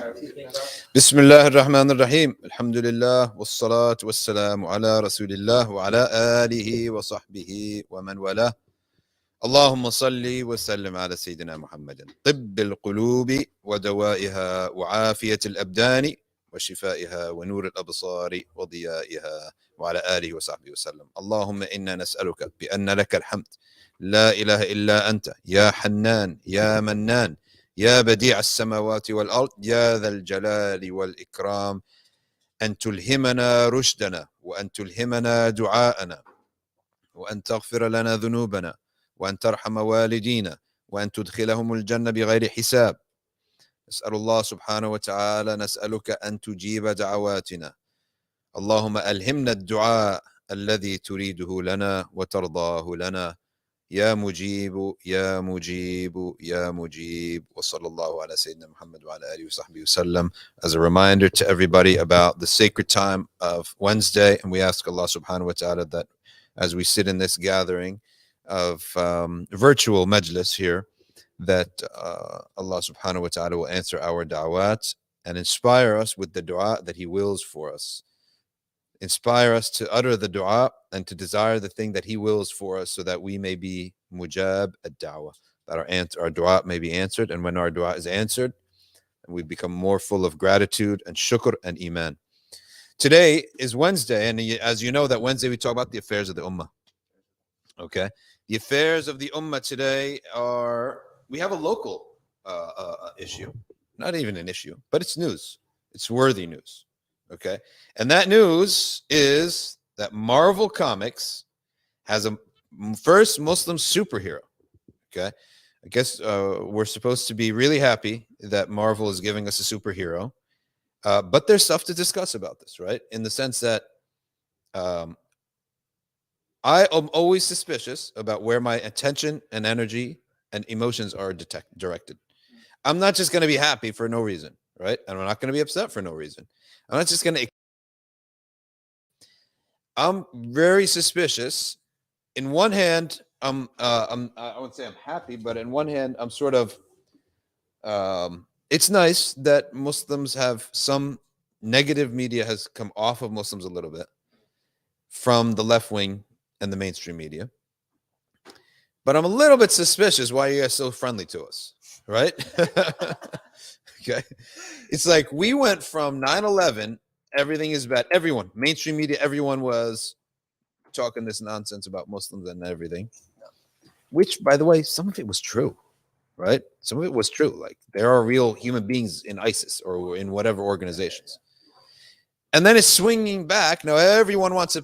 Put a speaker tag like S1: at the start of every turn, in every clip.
S1: بسم الله الرحمن الرحيم الحمد لله والصلاة والسلام على رسول الله وعلى آله وصحبه ومن والاه اللهم صل وسلم على سيدنا محمد طب القلوب ودوائها وعافية الأبدان وشفائها ونور الأبصار وضيائها وعلى آله وصحبه وسلم. اللهم إنا نسألك بأن لك الحمد لا إله إلا أنت يا حنان يا منان يا بديع السماوات والأرض يا ذا الجلال والإكرام أن تلهمنا رشدنا وأن تلهمنا دعاءنا وأن تغفر لنا ذنوبنا وأن ترحم والدينا وأن تدخلهم الجنة بغير حساب. نسأل الله سبحانه وتعالى نسألك أن تجيب دعواتنا. اللهم ألهمنا الدعاء الذي تريده لنا وترضاه لنا يا مجيب يا مجيب يا مجيب. وصلى الله على سيدنا محمد وعلى آله وصحبه وسلم. As a reminder to everybody about the sacred time of Wednesday, and we ask Allah subhanahu wa ta'ala that as we sit in this gathering of virtual majlis here, that Allah subhanahu wa ta'ala will answer our da'wat and inspire us with the dua that He wills for us. Inspire us to utter the dua and to desire the thing that He wills for us so that we may be mujab ad-da'wah, that our dua may be answered. And when our dua is answered, we become more full of gratitude and shukr and iman. Today is Wednesday, and as you know, that Wednesday we talk about the affairs of the ummah. Okay? The affairs of the ummah today are, we have a local issue. Not even an issue, but it's news. It's worthy news. Okay, and that news is that Marvel Comics has a first Muslim superhero. Okay, I guess we're supposed to be really happy that Marvel is giving us a superhero, but there's stuff to discuss about this, right? In the sense that I am always suspicious about where my attention and energy and emotions are directed. I'm not just going to be happy for no reason, right? And I'm not going to be upset for no reason. I'm not just going to. I'm very suspicious. In one hand, I wouldn't say I'm happy, but in one hand, I'm sort of. It's nice that Muslims have some negative media has come off of Muslims a little bit from the left wing and the mainstream media. But I'm a little bit suspicious why you guys so friendly to us, right? Okay. It's like we went from 9/11, everything is bad. Everyone, mainstream media, everyone was talking this nonsense about Muslims and everything, which, by the way, some of it was true, right? Some of it was true. Like there are real human beings in ISIS or in whatever organizations. And then it's swinging back. Now everyone wants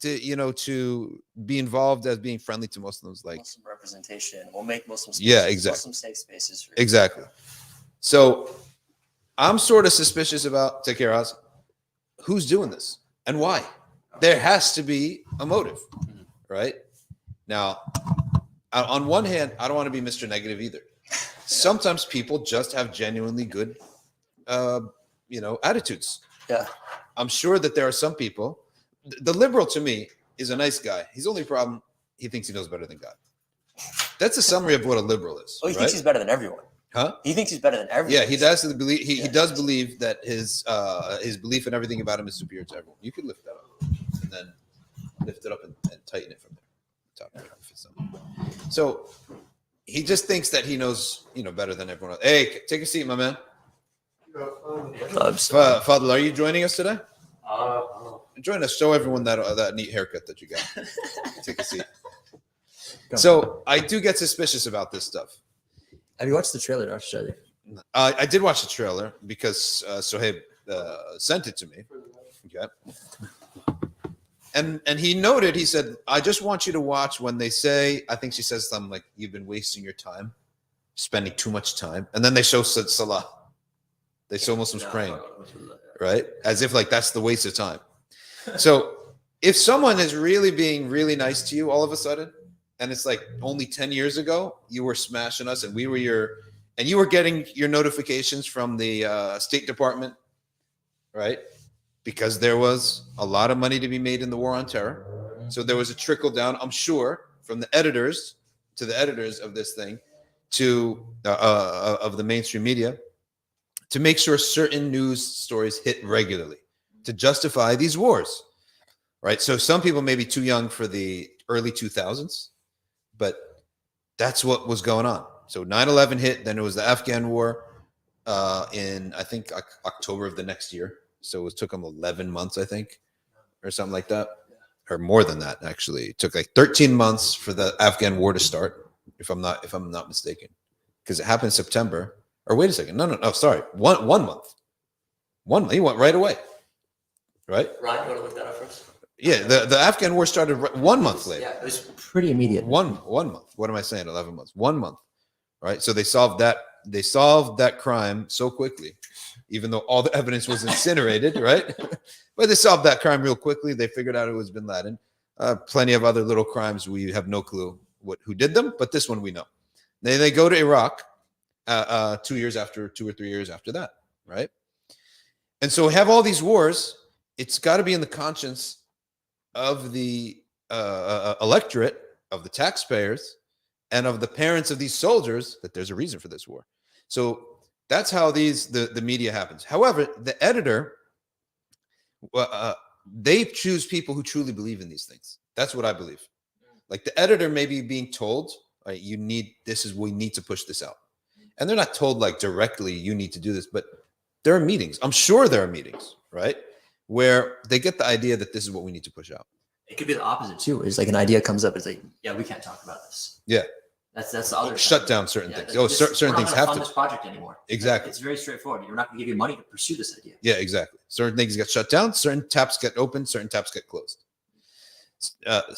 S1: to be involved as being friendly to Muslims. Like
S2: Muslim representation. We'll make Muslim spaces,
S1: yeah, exactly.
S2: Muslim safe spaces.
S1: Exactly. So I'm sort of suspicious about, take care of us, who's doing this and why. There has to be a motive, right? Now, on one hand, I don't want to be Mr. Negative either. Sometimes people just have genuinely good, attitudes. Yeah. I'm sure that there are some people. The liberal to me is a nice guy. His only problem, he thinks he knows better than God. That's a summary of what a liberal is.
S2: Oh, he thinks he's better than everyone.
S1: Huh?
S2: He thinks he's better than everyone.
S1: Yeah, he does believe he does believe that his belief and everything about him is superior to everyone. You could lift that up and then lift it up and tighten it from there. So he just thinks that he knows, better than everyone else. Hey, take a seat, my man. Fadl, are you joining us today? Join us. Show everyone that neat haircut that you got. Take a seat. So I do get suspicious about this stuff.
S3: Have you watched the trailer, Dr. Shadee?
S1: I did watch the trailer because Sohaib sent it to me. Okay. And he noted, he said, I just want you to watch when they say, I think she says something like, you've been wasting your time, spending too much time. And then they show Salah. They show Muslims praying, right? As if like that's the waste of time. So if someone is really being really nice to you all of a sudden, and it's like only 10 years ago, you were smashing us and you were getting your notifications from the State Department, right? Because there was a lot of money to be made in the war on terror. So there was a trickle down, I'm sure, from the editors to the editors of this thing to of the mainstream media. to make sure certain news stories hit regularly to justify these wars, right? So some people may be too young for the early 2000s, but that's what was going on. So 9/11 hit, then it was the Afghan war in, I think, October of the next year. So it took them 11 months, I think, or something like that, or more than that, actually. It took like 13 months for the Afghan war to start, if I'm not mistaken, because it happened in September. Or wait a second, no, sorry, one month. 1 month, he went right away, right?
S2: Ryan, you want to look that up first?
S1: Yeah, the Afghan war started 1 month later.
S2: Yeah, it was
S3: Pretty immediate.
S1: One month. What am I saying? 11 months. 1 month, right? So they solved that. They solved that crime so quickly, even though all the evidence was incinerated, right? But they solved that crime real quickly. They figured out it was bin Laden. Plenty of other little crimes we have no clue who did them, but this one we know. Then they go to Iraq 2 or 3 years after that, right? And so we have all these wars. It's got to be in the conscience of the electorate, of the taxpayers, and of the parents of these soldiers that there's a reason for this war. So that's how the media happens. However, the editor, they choose people who truly believe in these things. That's what I believe. Like the editor may be being told, right, we need to push this out. And they're not told like directly, you need to do this, but there are meetings. I'm sure there are meetings, right, where they get the idea that this is what we need to push out.
S2: It could be the opposite too. It's like an idea comes up. It's like, yeah, we can't talk about this.
S1: Yeah.
S2: That's the other
S1: Shut
S2: side.
S1: down certain
S2: Yeah,
S1: things.
S2: like
S1: Certain things have
S2: fund
S1: to.
S2: this project anymore.
S1: Exactly.
S2: It's very straightforward. You're not going to give you money to pursue this idea.
S1: Yeah, exactly. Certain things get shut down. Certain taps get opened. Certain taps get closed. But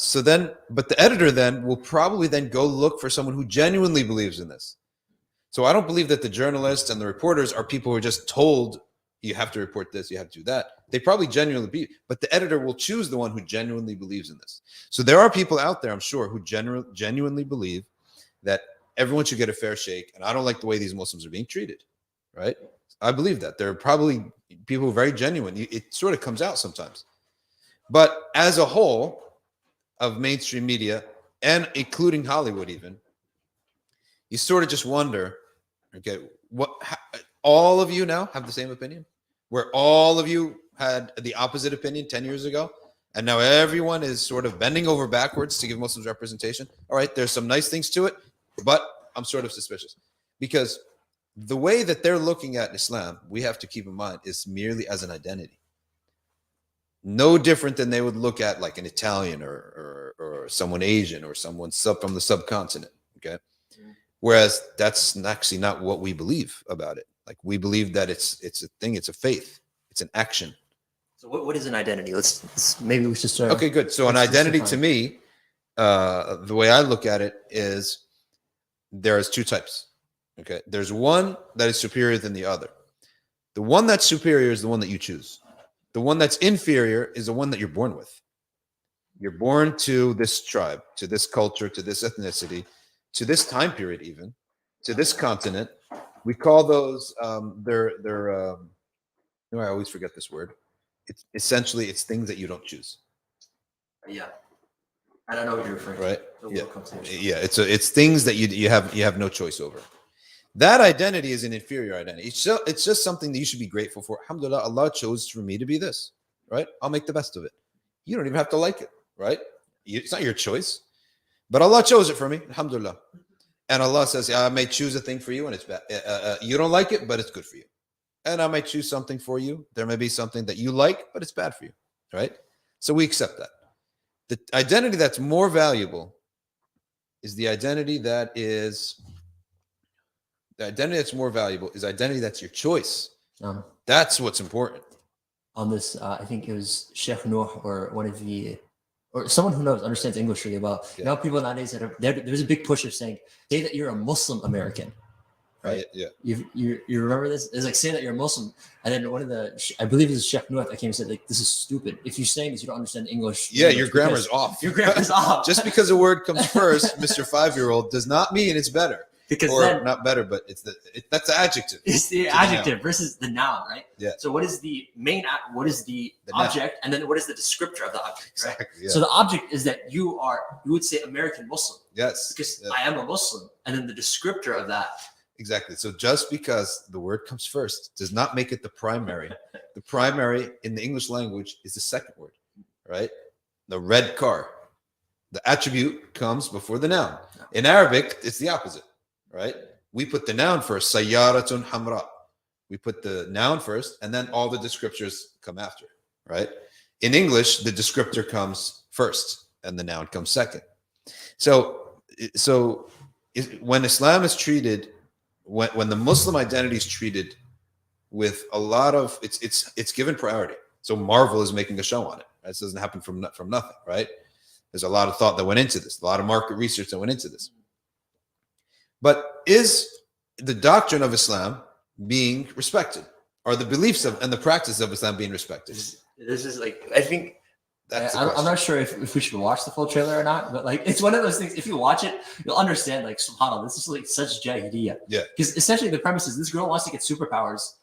S1: the editor then will probably then go look for someone who genuinely believes in this. So I don't believe that the journalists and the reporters are people who are just told you have to report this, you have to do that. They probably genuinely believe, but the editor will choose the one who genuinely believes in this. So there are people out there, I'm sure, who genuinely believe that everyone should get a fair shake. And I don't like the way these Muslims are being treated, right? I believe that. There are probably people who are very genuine. It sort of comes out sometimes. But as a whole of mainstream media, and including Hollywood even, you sort of just wonder, okay, all of you now have the same opinion? Where all of you had the opposite opinion 10 years ago, and now everyone is sort of bending over backwards to give Muslims representation. All right, there's some nice things to it, but I'm sort of suspicious. Because the way that they're looking at Islam, we have to keep in mind, is merely as an identity. No different than they would look at like an Italian or someone Asian or someone from the subcontinent, okay? Whereas that's actually not what we believe about it. Like we believe that it's a thing, it's a faith, it's an action.
S2: So what is an identity? Let's
S3: Maybe we should start.
S1: Okay, good. So an identity to me, the way I look at it is there's two types. Okay, there's one that is superior than the other. The one that's superior is the one that you choose. The one that's inferior is the one that you're born with. You're born to this tribe, to this culture, to this ethnicity, to this time period, even to this continent. We call those I always forget this word. It's essentially it's things that you don't choose.
S2: Yeah, I don't know what you're referring to.
S1: Right?
S2: Yeah,
S1: yeah. It's things that you have no choice over. That identity is an inferior identity. It's just something that you should be grateful for. Alhamdulillah, Allah chose for me to be this. Right? I'll make the best of it. You don't even have to like it. Right? It's not your choice. But Allah chose it for me, alhamdulillah. And Allah says, I may choose a thing for you and it's bad. You don't like it, but it's good for you. And I may choose something for you. There may be something that you like, but it's bad for you, right? So we accept that. The identity that's more valuable is the identity that's more valuable is identity that's your choice. That's what's important.
S3: On this, I think it was Sheikh Noor or one of the or someone who understands English really well. You know, people nowadays there's a big push of saying that you're a Muslim American, right?
S1: Yeah.
S3: You remember this? It's like saying that you're a Muslim, and then one of I believe it was Sheikh Noor that came and said like this is stupid. If you're saying this, you don't understand English.
S1: Yeah, your grammar's off.
S3: Your grammar's off.
S1: Just because a word comes first, Mr. 5-year-old, does not mean it's better.
S3: Because
S1: or not better, but that's the adjective.
S3: It's the adjective versus the noun, right?
S1: Yeah.
S3: So what is the main what is the object,
S1: noun.
S3: and then what is the descriptor of the object?
S1: Exactly.
S3: Right?
S1: Yeah.
S3: So the object is that you would say American Muslim.
S1: Yes.
S3: Because I am a Muslim, and then the descriptor of that
S1: Exactly. So just because the word comes first does not make it the primary. The primary in the English language is the second word, right? The red car. The attribute comes before the noun. In Arabic, it's the opposite, right? We put the noun first, sayyaratun hamra. We put the noun first, and then all the descriptors come after, right? In English, the descriptor comes first, and the noun comes second. So when Islam is treated, when the Muslim identity is treated with a lot of, it's given priority. So Marvel is making a show on it. Right? This doesn't happen from nothing, right? There's a lot of thought that went into this, a lot of market research that went into this. But is the doctrine of Islam being respected? Are the beliefs and the practice of Islam being respected?
S3: This is like, I think,
S1: That's
S3: I'm not sure if we should watch the full trailer or not, but like it's one of those things. If you watch it, you'll understand. Like, subhanAllah, this is like such jahiliyyah.
S1: Yeah.
S3: Because essentially the premise is this girl wants to get superpowers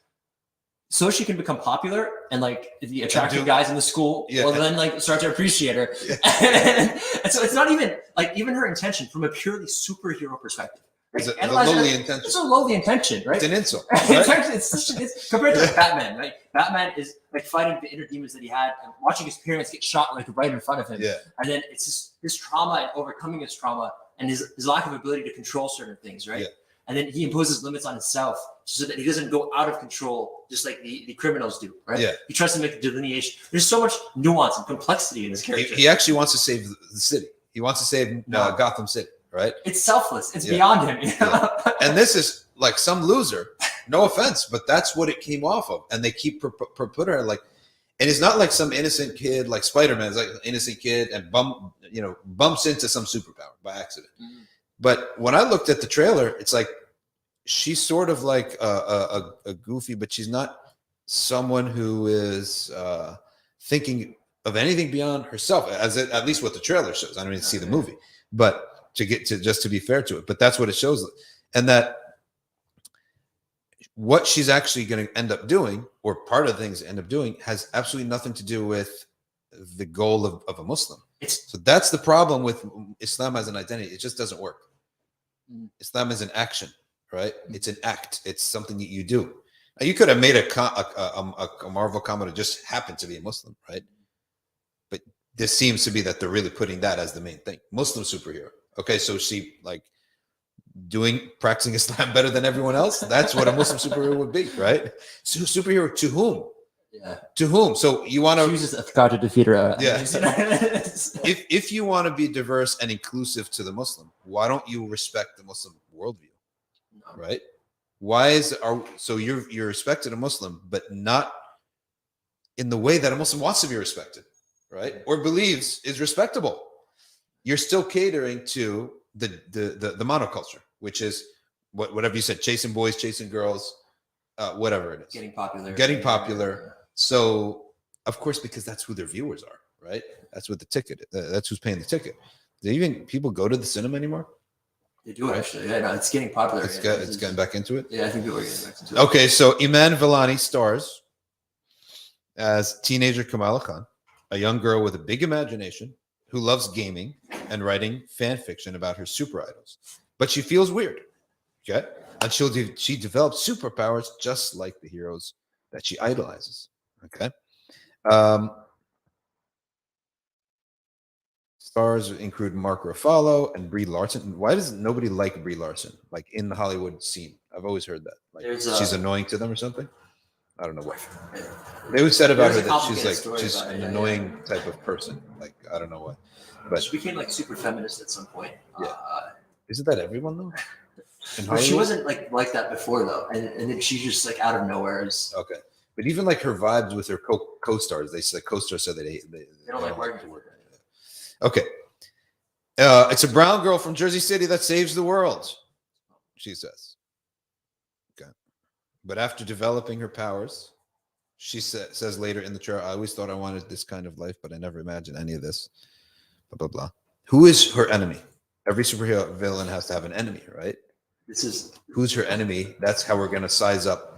S3: so she can become popular and like the attractive guys in the school will then like start to appreciate her. Yeah. And so it's not even like even her intention from a purely superhero perspective. Right?
S1: It's a lowly intention.
S3: It's a lowly intention, right?
S1: It's an insult.
S3: Right?
S1: Right?
S3: it's compared to like Batman, right? Batman is like fighting the inner demons that he had and watching his parents get shot like right in front of him.
S1: Yeah.
S3: And then it's just his trauma and overcoming his trauma and his lack of ability to control certain things, right? Yeah. And then he imposes limits on himself so that he doesn't go out of control just like the criminals do, right? Yeah. He tries to make a delineation. There's so much nuance and complexity in this character.
S1: He actually wants to save the city. He wants to save Gotham City, right?
S3: It's selfless. It's beyond him. You know?
S1: Yeah. And this is like some loser. No offense, but that's what it came off of. And they keep put her like, and it's not like some innocent kid like Spider-Man. It's like an innocent kid and bumps into some superpower by accident. Mm-hmm. But when I looked at the trailer, it's like she's sort of like a goofy, but she's not someone who is thinking of anything beyond herself, at least what the trailer shows. I don't even see the movie, but to be fair to it, but that's what it shows. And that what she's actually going to end up doing, or part of the things end up doing, has absolutely nothing to do with the goal of a Muslim. So that's the problem with Islam as an identity. It just doesn't work. Islam is an action, right? It's an act. It's something that you do. Now, you could have made a Marvel comic that just happened to be a Muslim, right? But this seems to be that they're really putting that as the main thing. Muslim superhero. Okay, so she like practicing Islam better than everyone else. That's what a Muslim superhero would be, right? So superhero to whom? Yeah. To whom? So you want to
S3: choose a to defeat her.
S1: Yeah. if you want to be diverse and inclusive to the Muslim, why don't you respect the Muslim worldview? No. Right? So you're respected a Muslim, but not in the way that a Muslim wants to be respected, right? Or believes is respectable. You're still catering to the monoculture, which is whatever you said, chasing boys, chasing girls, whatever it is. Getting popular. So, of course, because that's who their viewers are, right? That's what the ticket is. That's who's paying the ticket. Do even people go to the cinema anymore?
S3: They do, actually. Yeah, no, it's getting popular.
S1: It's getting back into it?
S3: Yeah, I think people are getting back into it.
S1: Okay, so Iman Vellani stars as teenager Kamala Khan, a young girl with a big imagination who loves gaming and writing fan fiction about her super idols. But she feels weird, okay? And she develops superpowers just like the heroes that she idolizes. Okay. Stars include Mark Ruffalo and Brie Larson. Why does nobody like Brie Larson? Like in the Hollywood scene, I've always heard that. Like she's annoying to them or something. I don't know what. They always said about her that she's an annoying type of person. Like I don't know what. But
S3: she became like super feminist at some point.
S1: Yeah. Isn't that everyone though?
S3: Well, she wasn't like that before though, and then she just like out of nowhere is
S1: okay. But even like her vibes with her co-stars, co-stars said that they
S3: don't like working with her.
S1: Okay. It's a brown girl from Jersey City that saves the world, she says. Okay. But after developing her powers, she says later in the trailer, I always thought I wanted this kind of life, but I never imagined any of this. Blah, blah, blah. Who is her enemy? Every superhero villain has to have an enemy, right? Who's her enemy? That's how we're going to size up.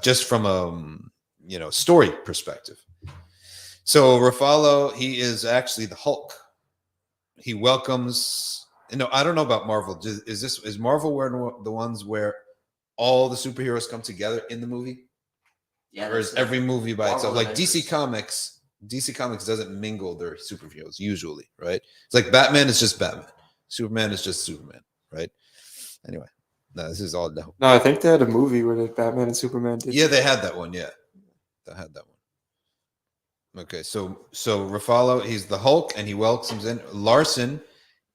S1: Just from a story perspective. So Ruffalo, he is actually the Hulk. He welcomes No, I don't know about Marvel. Is Marvel the ones where all the superheroes come together in the movie?
S3: Yeah,
S1: or is every movie by itself? Like
S3: Avengers.
S1: DC Comics doesn't mingle their superheroes usually, right? It's like Batman is just Batman, Superman is just Superman, right? Anyway, no, this is all no.
S4: No, I think they had a movie where Batman and Superman did.
S1: Yeah, they had that one. Yeah, they had that one. Okay, so Ruffalo, he's the Hulk, and he welcomes in Larson.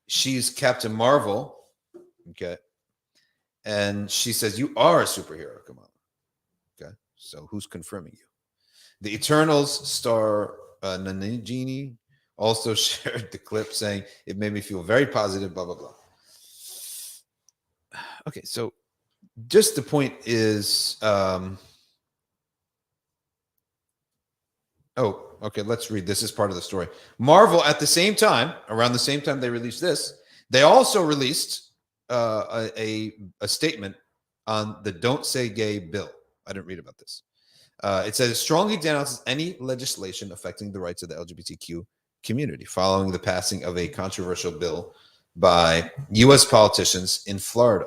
S1: She's Captain Marvel. Okay, and she says, "You are a superhero, Kamala." Okay, so who's confirming you? The Eternals star Nanjini also shared the clip saying, "It made me feel very positive." Blah blah blah. Okay, so just the point is, oh, okay, let's read. This is part of the story. Marvel, at the same time, around the same time they released this, they also released a statement on the "Don't Say Gay" bill. I didn't read about this. It says it strongly denounces any legislation affecting the rights of the LGBTQ community following the passing of a controversial bill by U.S. politicians in Florida.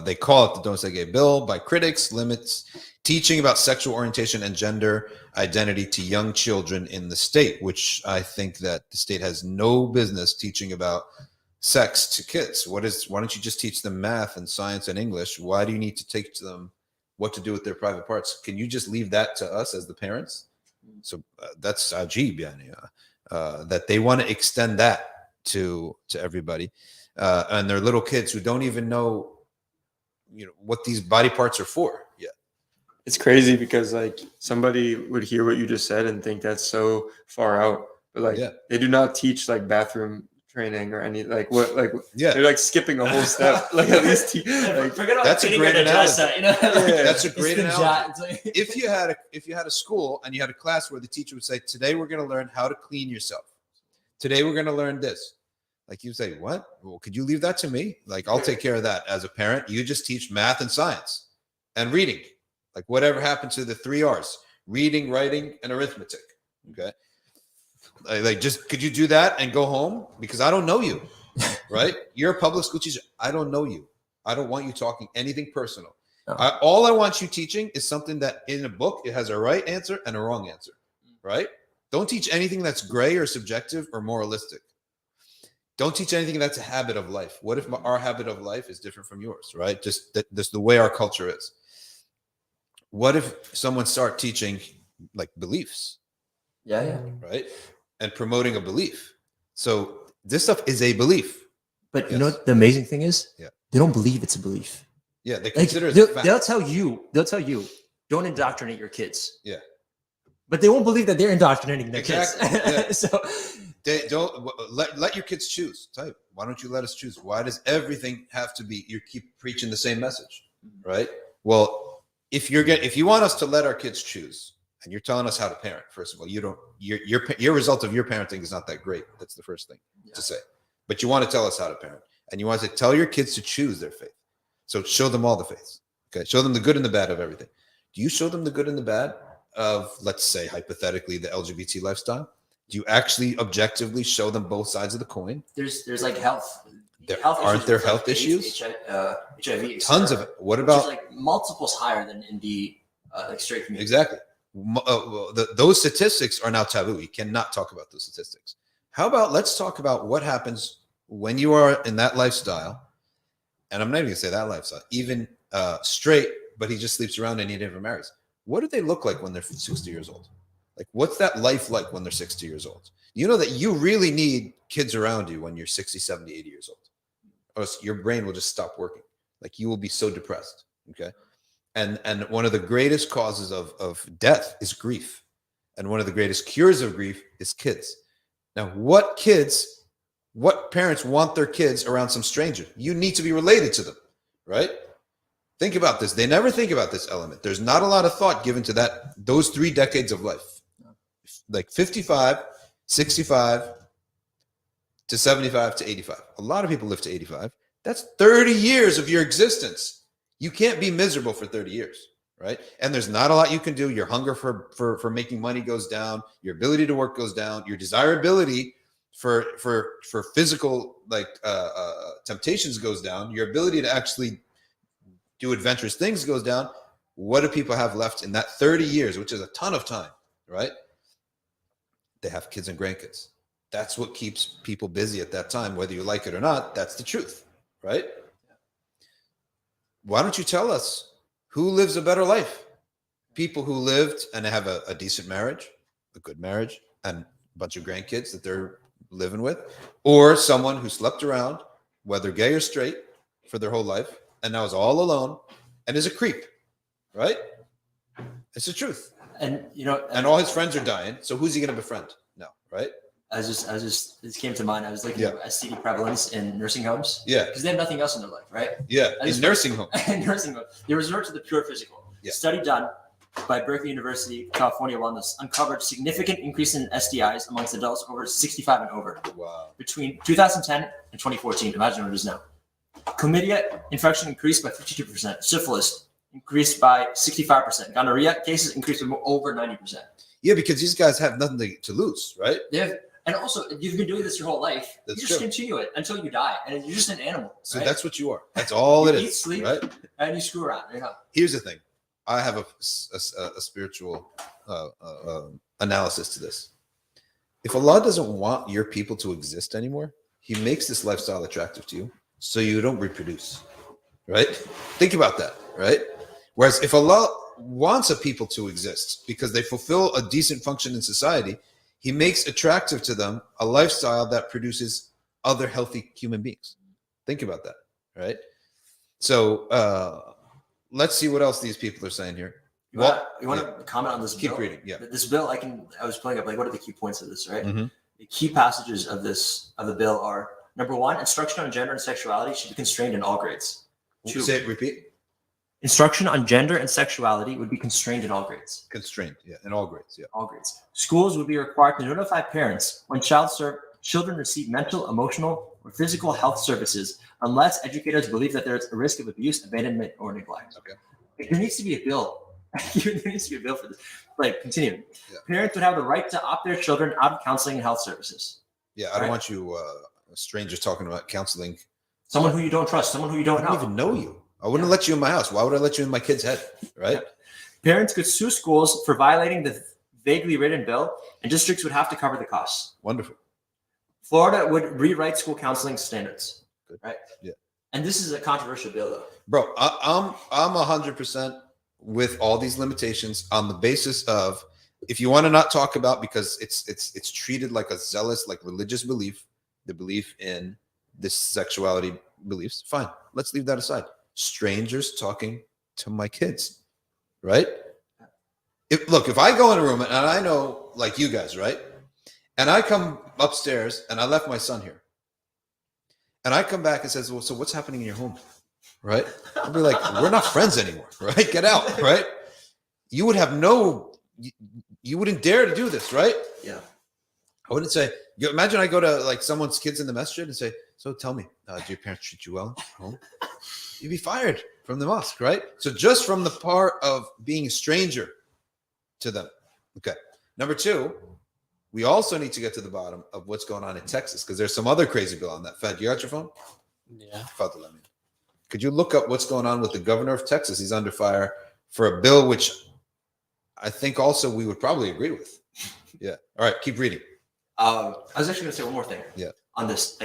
S1: They call it the "Don't Say Gay" bill. By critics, limits teaching about sexual orientation and gender identity to young children in the state, which I think that the state has no business teaching about sex to kids. Why don't you just teach them math and science and English? Why do you need to teach them what to do with their private parts? Can you just leave that to us as the parents? So that's ajib, that they want to extend that to everybody, and their little kids who don't even know, what these body parts are for yet.
S4: It's crazy because like somebody would hear what you just said and think that's so far out, but like they do not teach like bathroom training or any they're like skipping a whole step. Like at least
S1: that's a great analogy. That's a great analogy.
S3: Like,
S1: if you had a school and you had a class where the teacher would say, "Today we're going to learn how to clean yourself. Today we're going to learn this." Like you say, "What? Well, could you leave that to me? Like I'll take care of that as a parent. You just teach math and science and reading. Like whatever happened to the 3 R's: reading, writing, and arithmetic." Okay. Like, just could you do that and go home? Because I don't know you, right? You're a public school teacher. I don't know you. I don't want you talking anything personal. No. All I want you teaching is something that in a book, it has a right answer and a wrong answer, right? Don't teach anything that's gray or subjective or moralistic. Don't teach anything that's a habit of life. What if our habit of life is different from yours, right? Just that's the way our culture is. What if someone start teaching like beliefs?
S3: Yeah.
S1: Right? And promoting a belief. So this stuff is a belief.
S3: But you know what the amazing thing is?
S1: Yeah.
S3: They don't believe it's a belief.
S1: Yeah, they consider it
S3: they'll tell you, don't indoctrinate your kids.
S1: Yeah.
S3: But they won't believe that they're indoctrinating their kids.
S1: Yeah.
S3: So
S1: they don't let your kids choose. Type. Why don't you let us choose? Why does everything have to be you keep preaching the same message? Right? Well, if you want us to let our kids choose, and you're telling us how to parent, first of all, your result of your parenting is not that great. That's the first thing to say. But you want to tell us how to parent, and you want to tell your kids to choose their faith. So show them all the faiths. Okay, show them the good and the bad of everything. Do you show them the good and the bad of, let's say, hypothetically, the LGBT lifestyle? Do you actually objectively show them both sides of the coin?
S3: There's like health.
S1: Aren't there health issues?
S3: HIV.
S1: Tons of it. What about
S3: like multiples higher than in the straight community?
S1: Exactly. Those statistics are now taboo. You cannot talk about those statistics. How about let's talk about what happens when you are in that lifestyle, and I'm not even gonna say that lifestyle, even straight, but he just sleeps around and he never marries. What do they look like when they're 60 years old? Like, what's that life like when they're 60 years old? You know that you really need kids around you when you're 60, 70, 80 years old. Or else your brain will just stop working. Like, you will be so depressed. Okay. And one of the greatest causes of death is grief. And one of the greatest cures of grief is kids. Now, what parents want their kids around some stranger? You need to be related to them, right? Think about this. They never think about this element. There's not a lot of thought given to those 3 decades of life. Like 55, 65 to 75 to 85. A lot of people live to 85. That's 30 years of your existence. You can't be miserable for 30 years, right? And there's not a lot you can do. Your hunger for making money goes down. Your ability to work goes down. Your desirability for physical temptations goes down, your ability to actually do adventurous things goes down. What do people have left in that 30 years, which is a ton of time, right? They have kids and grandkids. That's what keeps people busy at that time, whether you like it or not. That's the truth, right? Why don't you tell us who lives a better life? People who lived and have a decent marriage, a good marriage, and a bunch of grandkids that they're living with, or someone who slept around, whether gay or straight, for their whole life, and now is all alone and is a creep, right? It's the truth.
S3: And
S1: and all his friends are dying. So who's he going to befriend? No, right?
S3: This came to mind. I was looking at STD prevalence in nursing homes.
S1: Yeah.
S3: Because they have nothing else in their life, right?
S1: Yeah. In nursing homes.
S3: In nursing homes. They resort to the pure physical. Yeah. Study done by Berkeley University, California Wellness, uncovered significant increase in STIs amongst adults over 65 and over.
S1: Wow.
S3: Between 2010 and 2014. Imagine what it is now. Chlamydia infection increased by 52%. Syphilis increased by 65%. Gonorrhea cases increased by over 90%.
S1: Yeah, because these guys have nothing to lose, right?
S3: They have, and also, you've been doing this your whole life.
S1: That's
S3: you just
S1: true.
S3: Continue it until you die, and you're just an animal.
S1: So
S3: right?
S1: that's what you are. That's all it is.
S3: You eat, sleep,
S1: right?
S3: And you screw around.
S1: Here's the thing. I have a spiritual analysis to this. If Allah doesn't want your people to exist anymore, He makes this lifestyle attractive to you so you don't reproduce, right? Think about that, right? Whereas if Allah wants a people to exist because they fulfill a decent function in society, He makes attractive to them a lifestyle that produces other healthy human beings. Think about that, right? So let's see what else these people are saying here.
S3: You want to comment on this bill?
S1: Keep reading, yeah.
S3: This bill, I was pulling up, what are the key points of this, right?
S1: Mm-hmm.
S3: The key passages of the bill are, number one, instruction on gender and sexuality should be constrained in all grades.
S1: Repeat.
S3: Instruction on gender and sexuality would be constrained in all grades.
S1: Constrained, yeah, in all grades, yeah.
S3: All grades. Schools would be required to notify parents when children receive mental, emotional, or physical health services unless educators believe that there is a risk of abuse, abandonment, or neglect.
S1: Okay.
S3: There needs to be a bill. There needs to be a bill for this. Continue.
S1: Yeah.
S3: Parents would have the right to opt their children out of counseling and health services.
S1: Yeah, I don't want you strangers talking about counseling.
S3: Someone who you don't trust, someone who you don't know.
S1: I don't even know you. I wouldn't let you in my house. Why would I let you in my kid's head, right?
S3: Yeah. Parents could sue schools for violating the vaguely written bill, and districts would have to cover the costs.
S1: Wonderful.
S3: Florida would rewrite school counseling standards. Good. Right?
S1: Yeah.
S3: And this is a controversial bill, though.
S1: Bro, I'm 100% with all these limitations on the basis of, if you want to not talk about, because it's treated like a zealous, religious belief, the belief in this sexuality beliefs, fine. Let's leave that aside. Strangers talking to my kids, right? If I go in a room and I know, like you guys, right? And I come upstairs and I left my son here, and I come back and says, well, so what's happening in your home, right? I'll be like, we're not friends anymore, right? Get out, right? You would have you wouldn't dare to do this, right?
S3: Yeah.
S1: I wouldn't say, imagine I go to someone's kids in the masjid and say, so tell me, do your parents treat you well at home? You'd be fired from the mosque, right? So just from the part of being a stranger to them. Okay. Number two, we also need to get to the bottom of what's going on in Texas, because there's some other crazy bill on that. Fed, you got your phone?
S2: Yeah.
S1: Could you look up what's going on with the governor of Texas? He's under fire for a bill which I think also we would probably agree with. Yeah. All right. Keep reading.
S3: I was actually going to say one more thing.
S1: Yeah.
S3: On this,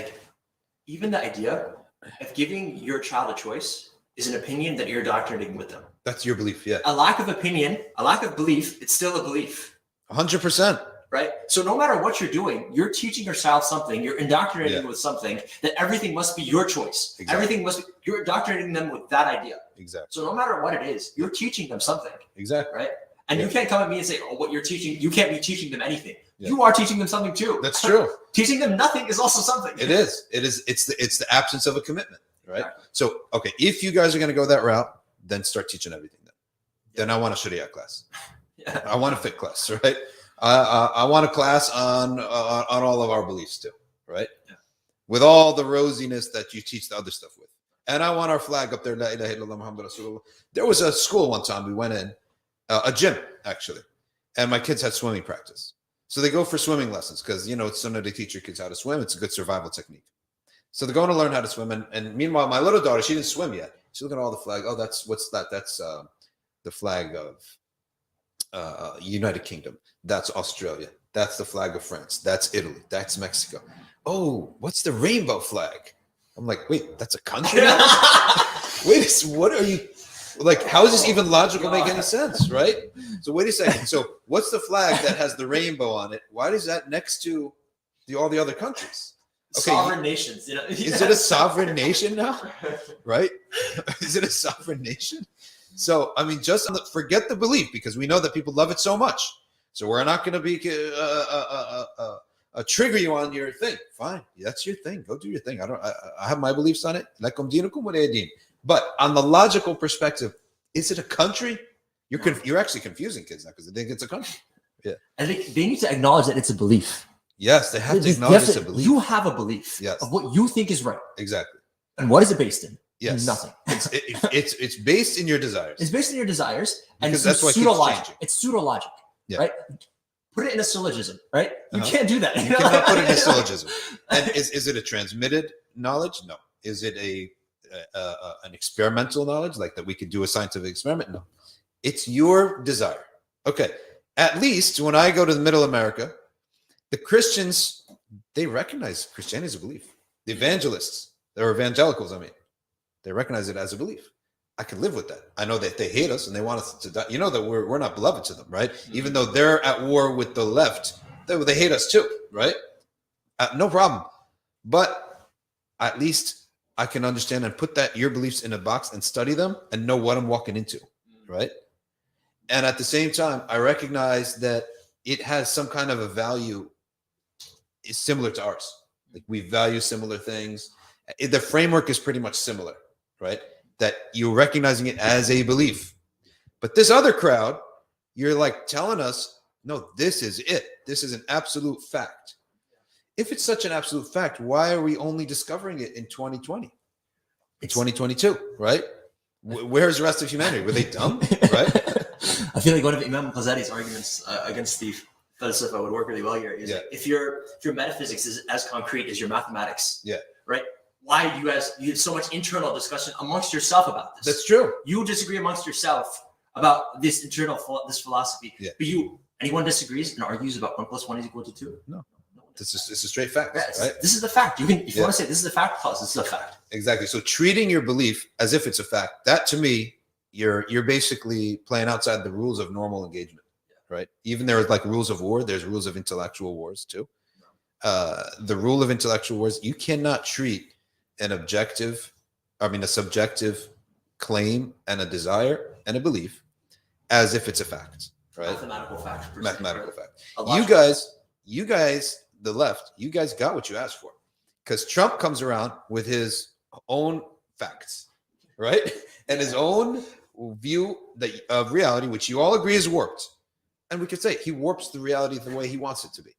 S3: even the idea of giving your child a choice is an opinion that you're indoctrinating with them.
S1: That's your belief, yeah.
S3: A lack of opinion, a lack of belief, it's still a belief.
S1: 100%.
S3: Right? So no matter what you're doing, you're teaching your child something, you're indoctrinating with something, that everything must be your choice. Exactly. Everything must be, you're indoctrinating them with that idea.
S1: Exactly.
S3: So no matter what it is, you're teaching them something.
S1: Exactly.
S3: Right? And you can't come at me and say, oh, what you're teaching, you can't be teaching them anything. Yeah. You are teaching them something too.
S1: That's true.
S3: Teaching them nothing is also something.
S1: It is. It's the absence of a commitment, right? Exactly. So, okay, if you guys are going to go that route, then start teaching everything then. Yeah. Then I want a Sharia class. Yeah. I want a fit class, right? I want a class on all of our beliefs too, right? Yeah. With all the rosiness that you teach the other stuff with. And I want our flag up there. La ilaha illallah Muhammad Rasulullah. There was a school one time we went in, a gym actually, and my kids had swimming practice. So they go for swimming lessons because, it's sunnah to teach your kids how to swim. It's a good survival technique. So they're going to learn how to swim. And meanwhile, my little daughter, she didn't swim yet. She's looking at all the flag. Oh, what's that? That's the flag of United Kingdom. That's Australia. That's the flag of France. That's Italy. That's Mexico. Oh, what's the rainbow flag? I'm like, wait, that's a country now? Wait, what are you... Like, how is this even logical? Make any sense, right? So wait a second. So what's the flag that has the rainbow on it? Why is that next to all the other countries?
S3: Okay, sovereign nations.
S1: Is it a sovereign nation now? Right? Is it a sovereign nation? So, I mean, just forget the belief, because we know that people love it so much. So we're not going to be trigger you on your thing. Fine, that's your thing. Go do your thing. I have my beliefs on it. Lakum dinukum waliya din. But on the logical perspective, is it a country? You're actually confusing kids now because they think it's a country. Yeah,
S3: I think they need to acknowledge that it's a belief.
S1: Yes, they have to acknowledge it's a belief.
S3: You have a belief of what you think is right.
S1: Exactly.
S3: And what is it based in?
S1: Yes.
S3: Nothing.
S1: It's based in your desires.
S3: It's based in your desires, and
S1: because
S3: it's
S1: that's
S3: pseudo logic. It's pseudo logic, right? Put it in a syllogism, right? You can't do that.
S1: You cannot put it in a syllogism. And is it a transmitted knowledge? No. Is it an experimental knowledge, like that we could do a scientific experiment? No. It's your desire. Okay. At least when I go to the Middle America, the Christians, they recognize Christianity as a belief. The evangelists, they're evangelicals, they recognize it as a belief. I can live with that. I know that they hate us and they want us to die. You know that we're not beloved to them, right? Mm-hmm. Even though they're at war with the left, they hate us too, right? No problem. But at least I can understand and put your beliefs in a box and study them and know what I'm walking into, right? And at the same time, I recognize that it has some kind of a value is similar to ours. Like, we value similar things. The framework is pretty much similar, right? That you're recognizing it as a belief. But this other crowd, you're like telling us, no, this is it. This is an absolute fact. If it's such an absolute fact, why are we only discovering it in 2020? In 2022, right? Where's the rest of humanity? Were they dumb, right?
S3: I feel like one of Imam Ghazali's arguments against the falsafa would work really well here is if your metaphysics is as concrete as your mathematics, right? Why do you have so much internal discussion amongst yourself about this?
S1: That's true.
S3: You disagree amongst yourself about this this philosophy. Yeah. But anyone disagrees and argues about 1 + 1 = 2? No.
S1: It's a straight fact, right?
S3: This is the fact. If you want to say this is a fact, this is a fact.
S1: Exactly. So treating your belief as if it's a fact, that to me, you're basically playing outside the rules of normal engagement, right? Even there's like rules of war. There's rules of intellectual wars too. The rule of intellectual wars, you cannot treat a subjective claim and a desire and a belief as if it's a fact, right?
S3: Mathematical fact.
S1: Mathematical fact. You guys, the left, you guys got what you asked for, because Trump comes around with his own facts, right? And his own view of reality, which you all agree is warped. And we could say he warps the reality the way he wants it to be.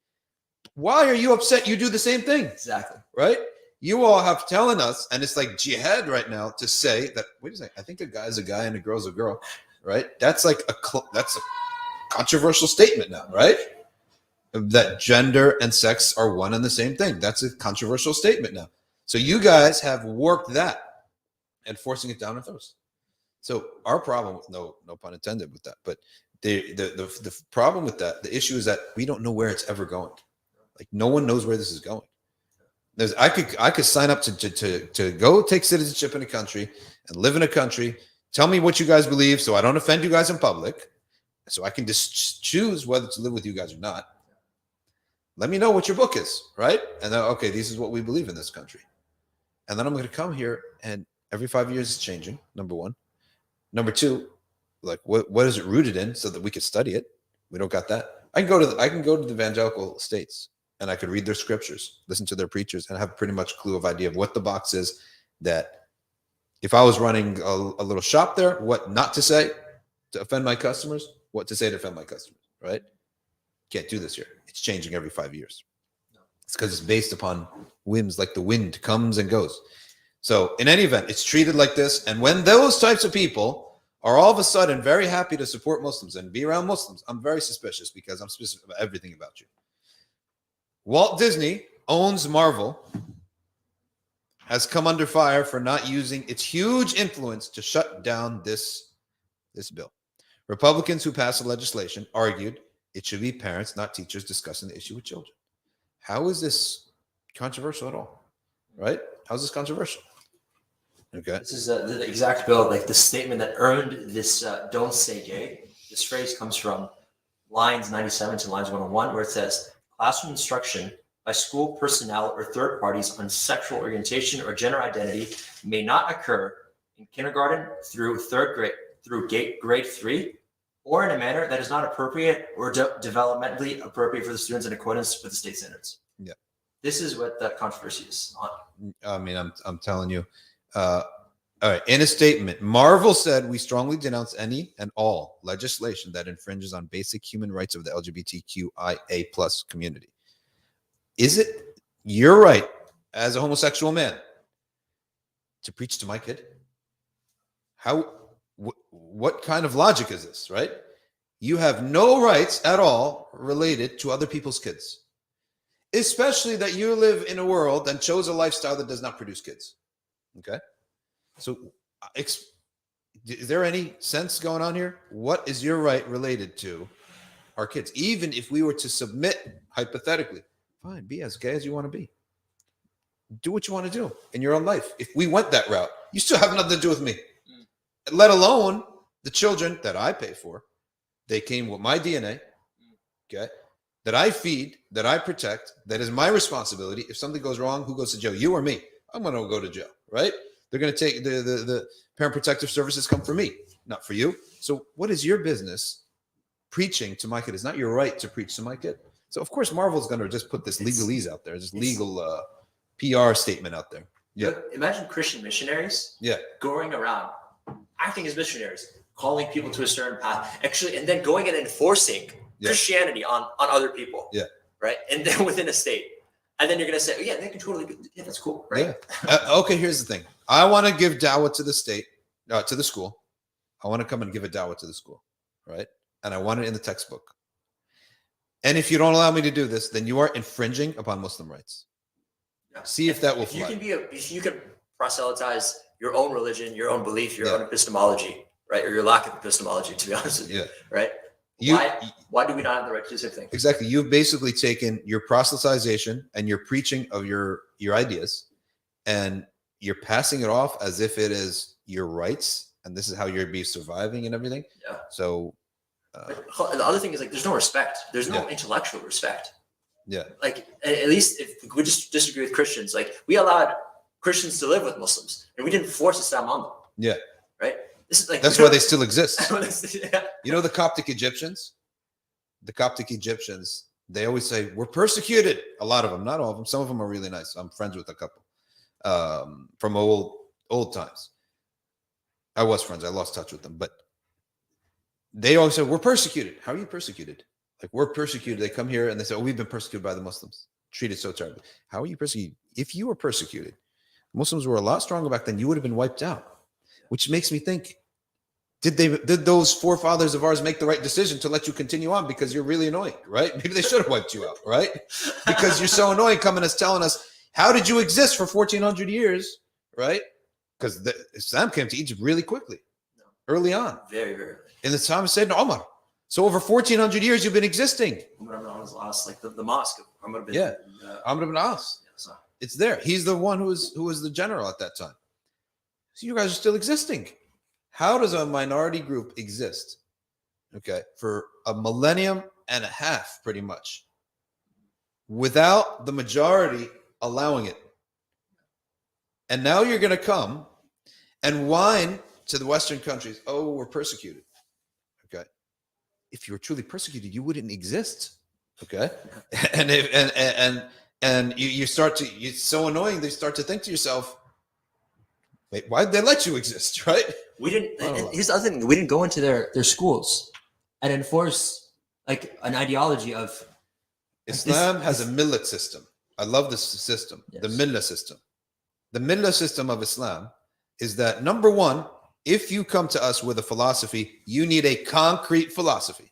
S1: Why are you upset? You do the same thing.
S3: Exactly.
S1: Right? You all have telling us, and it's like jihad right now to say that, wait a second, I think a guy is a guy and a girl is a girl, right? That's like that's a controversial statement now, right? That gender and sex are one and the same thing. That's a controversial statement now. So you guys have warped that and forcing it down our throats. So our problem, with no pun intended with that, but the problem with that, the issue is that we don't know where it's ever going. Like, no one knows where this is going. I could sign up to go take citizenship in a country and live in a country. Tell me what you guys believe, so I don't offend you guys in public, so I can just choose whether to live with you guys or not. Let me know what your book is, right? And then, okay, this is what we believe in this country. And then I'm going to come here, and every 5 years it's changing, number one. Number two, like, what is it rooted in, so that we could study it? We don't got that. I can go to the evangelical states, and I could read their scriptures, listen to their preachers, and have pretty much a clue of idea of what the box is, that if I was running a little shop there, what not to say to offend my customers, what to say to offend my customers, right? Can't do this here. It's changing every 5 years. It's because it's based upon whims, like the wind comes and goes. So in any event, it's treated like this. And when those types of people are all of a sudden very happy to support Muslims and be around Muslims, I'm very suspicious because I'm suspicious of everything about you. Walt Disney owns Marvel, has come under fire for not using its huge influence to shut down this bill. Republicans who passed the legislation argued it should be parents, not teachers, discussing the issue with children. How is this controversial at all? Right? How is this controversial? Okay.
S3: This is the exact bill, like the statement that earned this "Don't Say Gay." This phrase comes from lines 97 to lines 101, where it says, "Classroom instruction by school personnel or third parties on sexual orientation or gender identity may not occur in kindergarten through third grade, grade 3, or in a manner that is not appropriate or developmentally appropriate for the students in accordance with the state standards."
S1: Yeah.
S3: This is what the controversy is on.
S1: I mean, I'm telling you. All right. In a statement, Marvel said, "We strongly denounce any and all legislation that infringes on basic human rights of the LGBTQIA+ community." Is it your right as a homosexual man to preach to my kid? What kind of logic is this, right? You have no rights at all related to other people's kids, especially that you live in a world and chose a lifestyle that does not produce kids. Okay. So is there any sense going on here? What is your right related to our kids? Even if we were to submit hypothetically, fine, be as gay as you want to be. Do what you want to do in your own life. If we went that route, you still have nothing to do with me. Let alone the children that I pay for. They came with my DNA, okay, that I feed, that I protect, that is my responsibility. If something goes wrong, who goes to jail? You or me? I'm going to go to jail, right? They're going to take the Parent Protective Services come for me, not for you. So what is your business preaching to my kid? It's not your right to preach to my kid. So of course, Marvel's going to just put this legalese out there, this legal PR statement out there. Yeah.
S3: Imagine Christian missionaries going around acting as missionaries, calling people to a certain path, actually, and then going and enforcing Christianity on other people. Yeah. Right. And then within a state. And then you're going to say, oh, yeah, they can totally, yeah, that's cool. Right.
S1: Yeah. Okay. Here's the thing. I want to give dawah to the state, to the school. I want to come and give a dawah to the school. Right. And I want it in the textbook. And if you don't allow me to do this, then you are infringing upon Muslim rights. Yeah. See if that will fly.
S3: If you can proselytize your own religion, your own belief, your own epistemology, right? Or your lack of epistemology, to be honest with you. Right. Why do we not have the right to do the same thing?
S1: Exactly. You've basically taken your proselytization and your preaching of your ideas, and you're passing it off as if it is your rights, and this is how you're be surviving and everything. Yeah. So
S3: the other thing is, like, there's no respect. There's no intellectual respect.
S1: Yeah.
S3: Like, at least if we just disagree with Christians, like, we allowed Christians to live with Muslims, and we didn't force Islam on them.
S1: Yeah.
S3: Right. This is like,
S1: that's why they still exist. You know, the Coptic Egyptians? The Coptic Egyptians, they always say, we're persecuted. A lot of them, not all of them. Some of them are really nice. I'm friends with a couple from old times. I was friends. I lost touch with them. But they always say, we're persecuted. How are you persecuted? Like, we're persecuted. They come here and they say, oh, we've been persecuted by the Muslims. Treated so terribly. How are you persecuted? If you were persecuted, Muslims were a lot stronger back then. You would have been wiped out. Which makes me think, did those forefathers of ours make the right decision to let you continue on because you're really annoying, right? Maybe they should have wiped you out, right? Because you're so annoying, coming us telling us, how did you exist for 1400 years, right? Because Islam came to Egypt really quickly, early on.
S3: Very, very early.
S1: In the time of Sayyidina Umar. So over 1400 years, you've been existing.
S3: Umar ibn As, like the mosque of Umar ibn
S1: Amr ibn As. It's there. He's the one who was the general at that time. So you guys are still existing. How does a minority group exist, okay, for a millennium and a half, pretty much, without the majority allowing it? And now you're going to come and whine to the Western countries, oh, we're persecuted, okay? If you were truly persecuted, you wouldn't exist, okay? And you start to, it's so annoying, they start to think to yourself, wait, why did they let you exist, right?
S3: We didn't. And here's the other thing: we didn't go into their schools and enforce like an ideology of
S1: Islam has a millet system. I love this system, the millet system. The millet system of Islam is that, number one, If you come to us with a philosophy, you need a concrete philosophy,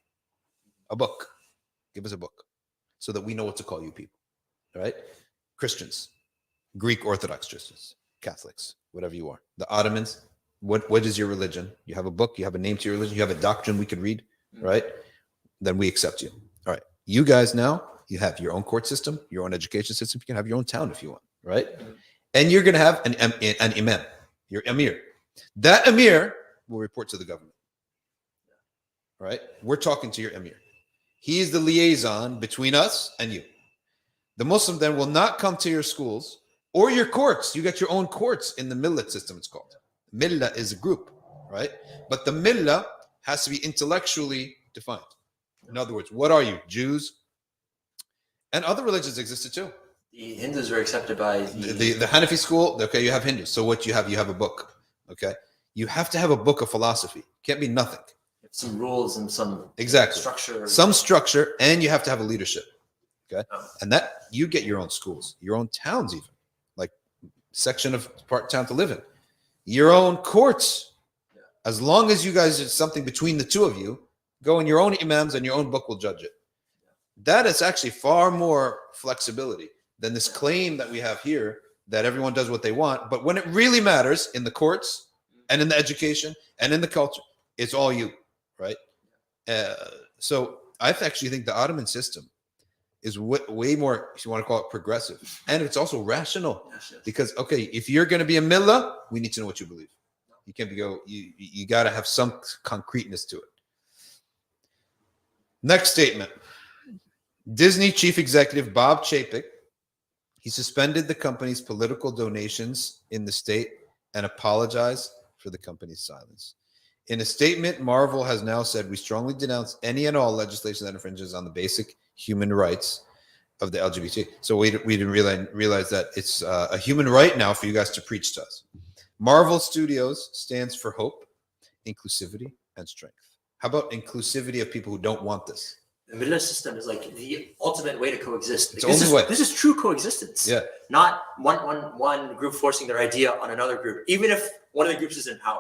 S1: a book. Give us a book so that we know what to call you people, right? Christians, Greek Orthodox Christians, Catholics, whatever you are. The Ottomans, what is your religion? You have a book, you have a name to your religion, you have a doctrine we could read, right? Then we accept you. All right. You guys now, you have your own court system, your own education system. You can have your own town if you want, right? And you're going to have an imam, your emir. That emir will report to the government, right? We're talking to your emir. He is the liaison between us and you. The Muslim then will not come to your schools or your courts. You got your own courts in the millet system, it's called. Millah is a group, right? But the millah has to be intellectually defined. In other words, what are you? Jews? And other religions existed too.
S3: The Hindus are accepted by
S1: the Hanafi school. Okay, you have Hindus. So what you have a book. Okay, you have to have a book of philosophy. Can't be nothing.
S3: Some rules and some structure.
S1: Some structure, and you have to have a leadership. Okay, and that you get your own schools, your own towns, even like section of part town to live in, your own courts. As long as you guys it's something between the two of you, go in your own imams and your own book will judge it. That is actually far more flexibility than this claim that we have here that everyone does what they want. But when it really matters in the courts and in the education and in the culture, it's all you, right? So I actually think the Ottoman system is way more, if you want to call it progressive. And it's also rational because, okay, if you're going to be a millah, we need to know what you believe. You can't you got to have some concreteness to it. Next statement. Disney chief executive Bob Chapek, he suspended the company's political donations in the state and apologized for the company's silence. In a statement, Marvel has now said, we strongly denounce any and all legislation that infringes on the basic human rights of the LGBT. So we didn't realize that it's a human right now for you guys to preach to us. Marvel Studios stands for hope, inclusivity, and strength. How about inclusivity of people who don't want this?
S3: The Millah system is like the ultimate way to coexist.
S1: It's the only way.
S3: This is true coexistence.
S1: Yeah.
S3: Not one group forcing their idea on another group, even if one of the groups is in power,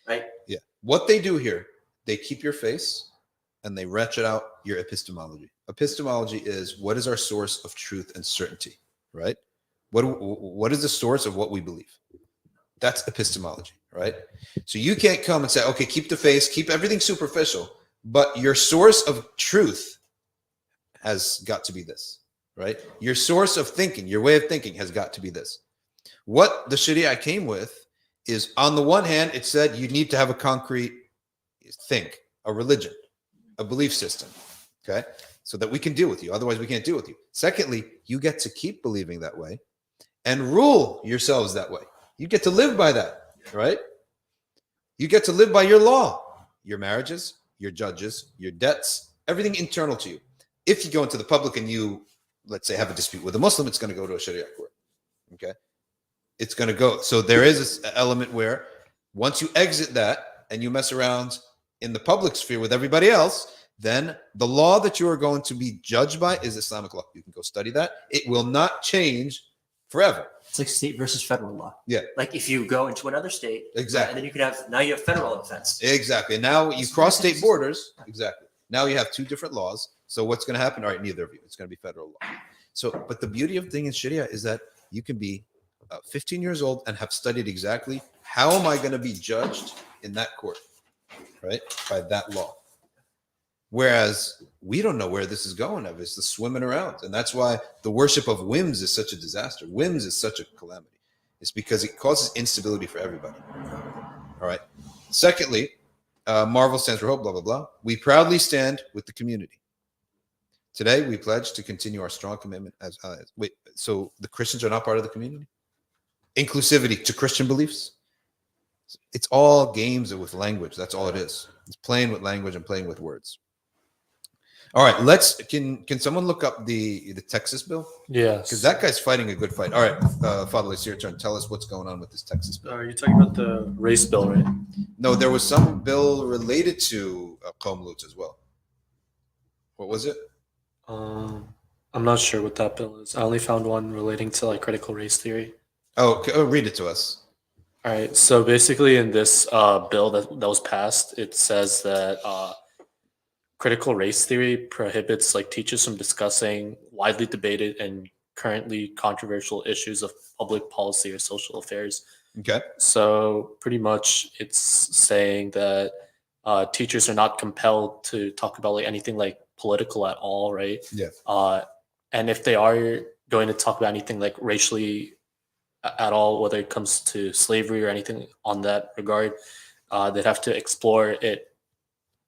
S3: right?
S1: Yeah. What they do here, they keep your face and they ratchet out your epistemology. Epistemology is what is our source of truth and certainty, right? What is the source of what we believe? That's epistemology, right? So you can't come and say, okay, keep the face, keep everything superficial, but your source of truth has got to be this, right? Your source of thinking, your way of thinking has got to be this. What the Sharia came with is, on the one hand, it said you need to have a concrete thing, a religion, a belief system, okay? So that we can deal with you. Otherwise, we can't deal with you. Secondly, you get to keep believing that way and rule yourselves that way. You get to live by that, right? You get to live by your law, your marriages, your judges, your debts, everything internal to you. If you go into the public and you, let's say, have a dispute with a Muslim, it's going to go to a Sharia court, okay? It's going to go. So there is this element where once you exit that and you mess around in the public sphere with everybody else, then the law that you are going to be judged by is Islamic law. You can go study that. It will not change forever.
S3: It's like state versus federal law.
S1: Yeah.
S3: Like if you go into another state,
S1: exactly,
S3: and then you can have, now you have federal offense.
S1: Exactly. And now you cross state borders. Exactly. Now you have two different laws. So what's going to happen? All right, neither of you. It's going to be federal law. So, but the beauty of the thing in Sharia is that you can be 15 years old and have studied exactly how am I going to be judged in that court, right? By that law. Whereas we don't know where this is going. It's the swimming around. And that's why the worship of whims is such a disaster. Whims is such a calamity. It's because it causes instability for everybody. All right. Secondly, Marvel stands for hope, blah, blah, blah. We proudly stand with the community. Today, we pledge to continue our strong commitment as wait, so the Christians are not part of the community? Inclusivity to Christian beliefs? It's all games with language. That's all it is. It's playing with language and playing with words. All right, can someone look up the Texas bill?
S5: Yes.
S1: Because that guy's fighting a good fight. All right, Fadl, it's your turn. Tell us what's going on with this Texas bill.
S5: Are you talking about the race bill, right?
S1: No, there was some bill related to Qawm Lut as well. What was it?
S5: I'm not sure what that bill is. I only found one relating to like critical race theory.
S1: Oh, okay. Oh, read it to us.
S5: All right. So basically, in this bill that was passed, it says that critical race theory prohibits like teachers from discussing widely debated and currently controversial issues of public policy or social affairs.
S1: Okay.
S5: So pretty much, it's saying that teachers are not compelled to talk about like anything like political at all, right?
S1: Yeah.
S5: And if they are going to talk about anything like racially at all, whether it comes to slavery or anything on that regard, they'd have to explore it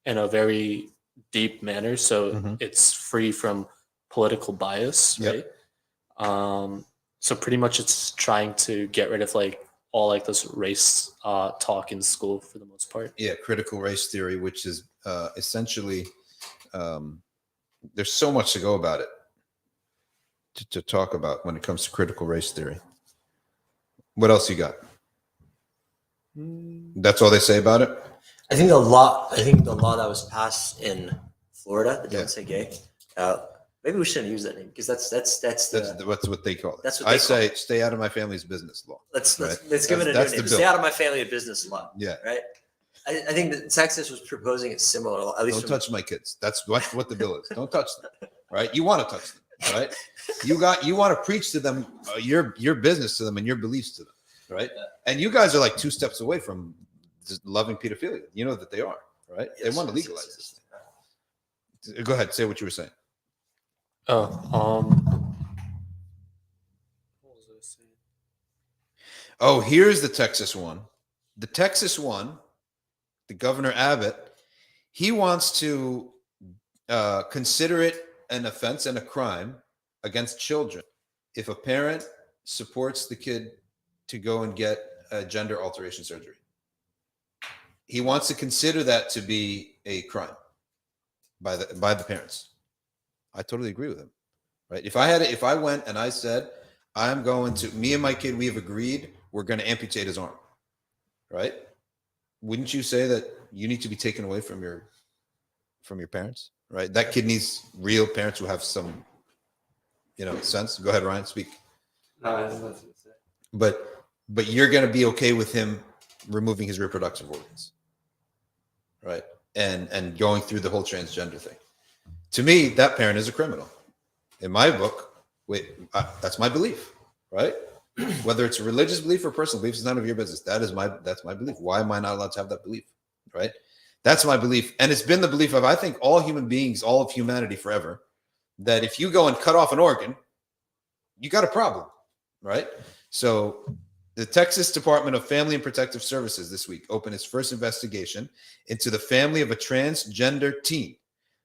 S5: in a very deep manner, so it's free from political bias, right? So pretty much, it's trying to get rid of like all like this race talk in school for the most part.
S1: Yeah, critical race theory, which is essentially there's so much to go about it to talk about when it comes to critical race theory. What else you got? That's all they say about it?
S3: I think the law that was passed in Florida, the Don't Say Gay. Maybe we shouldn't use that name because that's
S1: what they call it.
S3: That's what
S1: I say. Stay out of my family's business law.
S3: Let's give it a new name. Stay out of my family business law. Yeah. Right. I think that Texas was proposing a similar law. At least
S1: don't touch my kids. That's what the bill is. Don't touch them. Right. You want to touch them. Right. You want to preach to them your business to them and your beliefs to them. Right. Yeah. And you guys are like 2 steps away from just loving pedophilia. You know that they are. Right. Yes, they want to legalize this. Go ahead. Say what you were saying.
S5: What was I saying?
S1: Oh, here's the Texas one. The Texas one, the Governor Abbott, he wants to consider it an offense and a crime against children if a parent supports the kid to go and get a gender alteration surgery. He wants to consider that to be a crime by the parents. I totally agree with him. Right? If I went and I said, me and my kid, we have agreed we're going to amputate his arm. Right? Wouldn't you say that you need to be taken away from your parents? Right? That kid needs real parents who have some, sense. Go ahead, Ryan, speak.
S4: No, I have nothing to say.
S1: But you're going to be okay with him removing his reproductive organs, right? And going through the whole transgender thing. To me, that parent is a criminal. In my book, that's my belief, right? Whether it's a religious belief or personal belief is none of your business. That's my belief. Why am I not allowed to have that belief, right? That's my belief, and it's been the belief of I think all human beings, all of humanity forever, that if you go and cut off an organ, you got a problem, right? So the Texas Department of Family and Protective Services this week opened its first investigation into the family of a transgender teen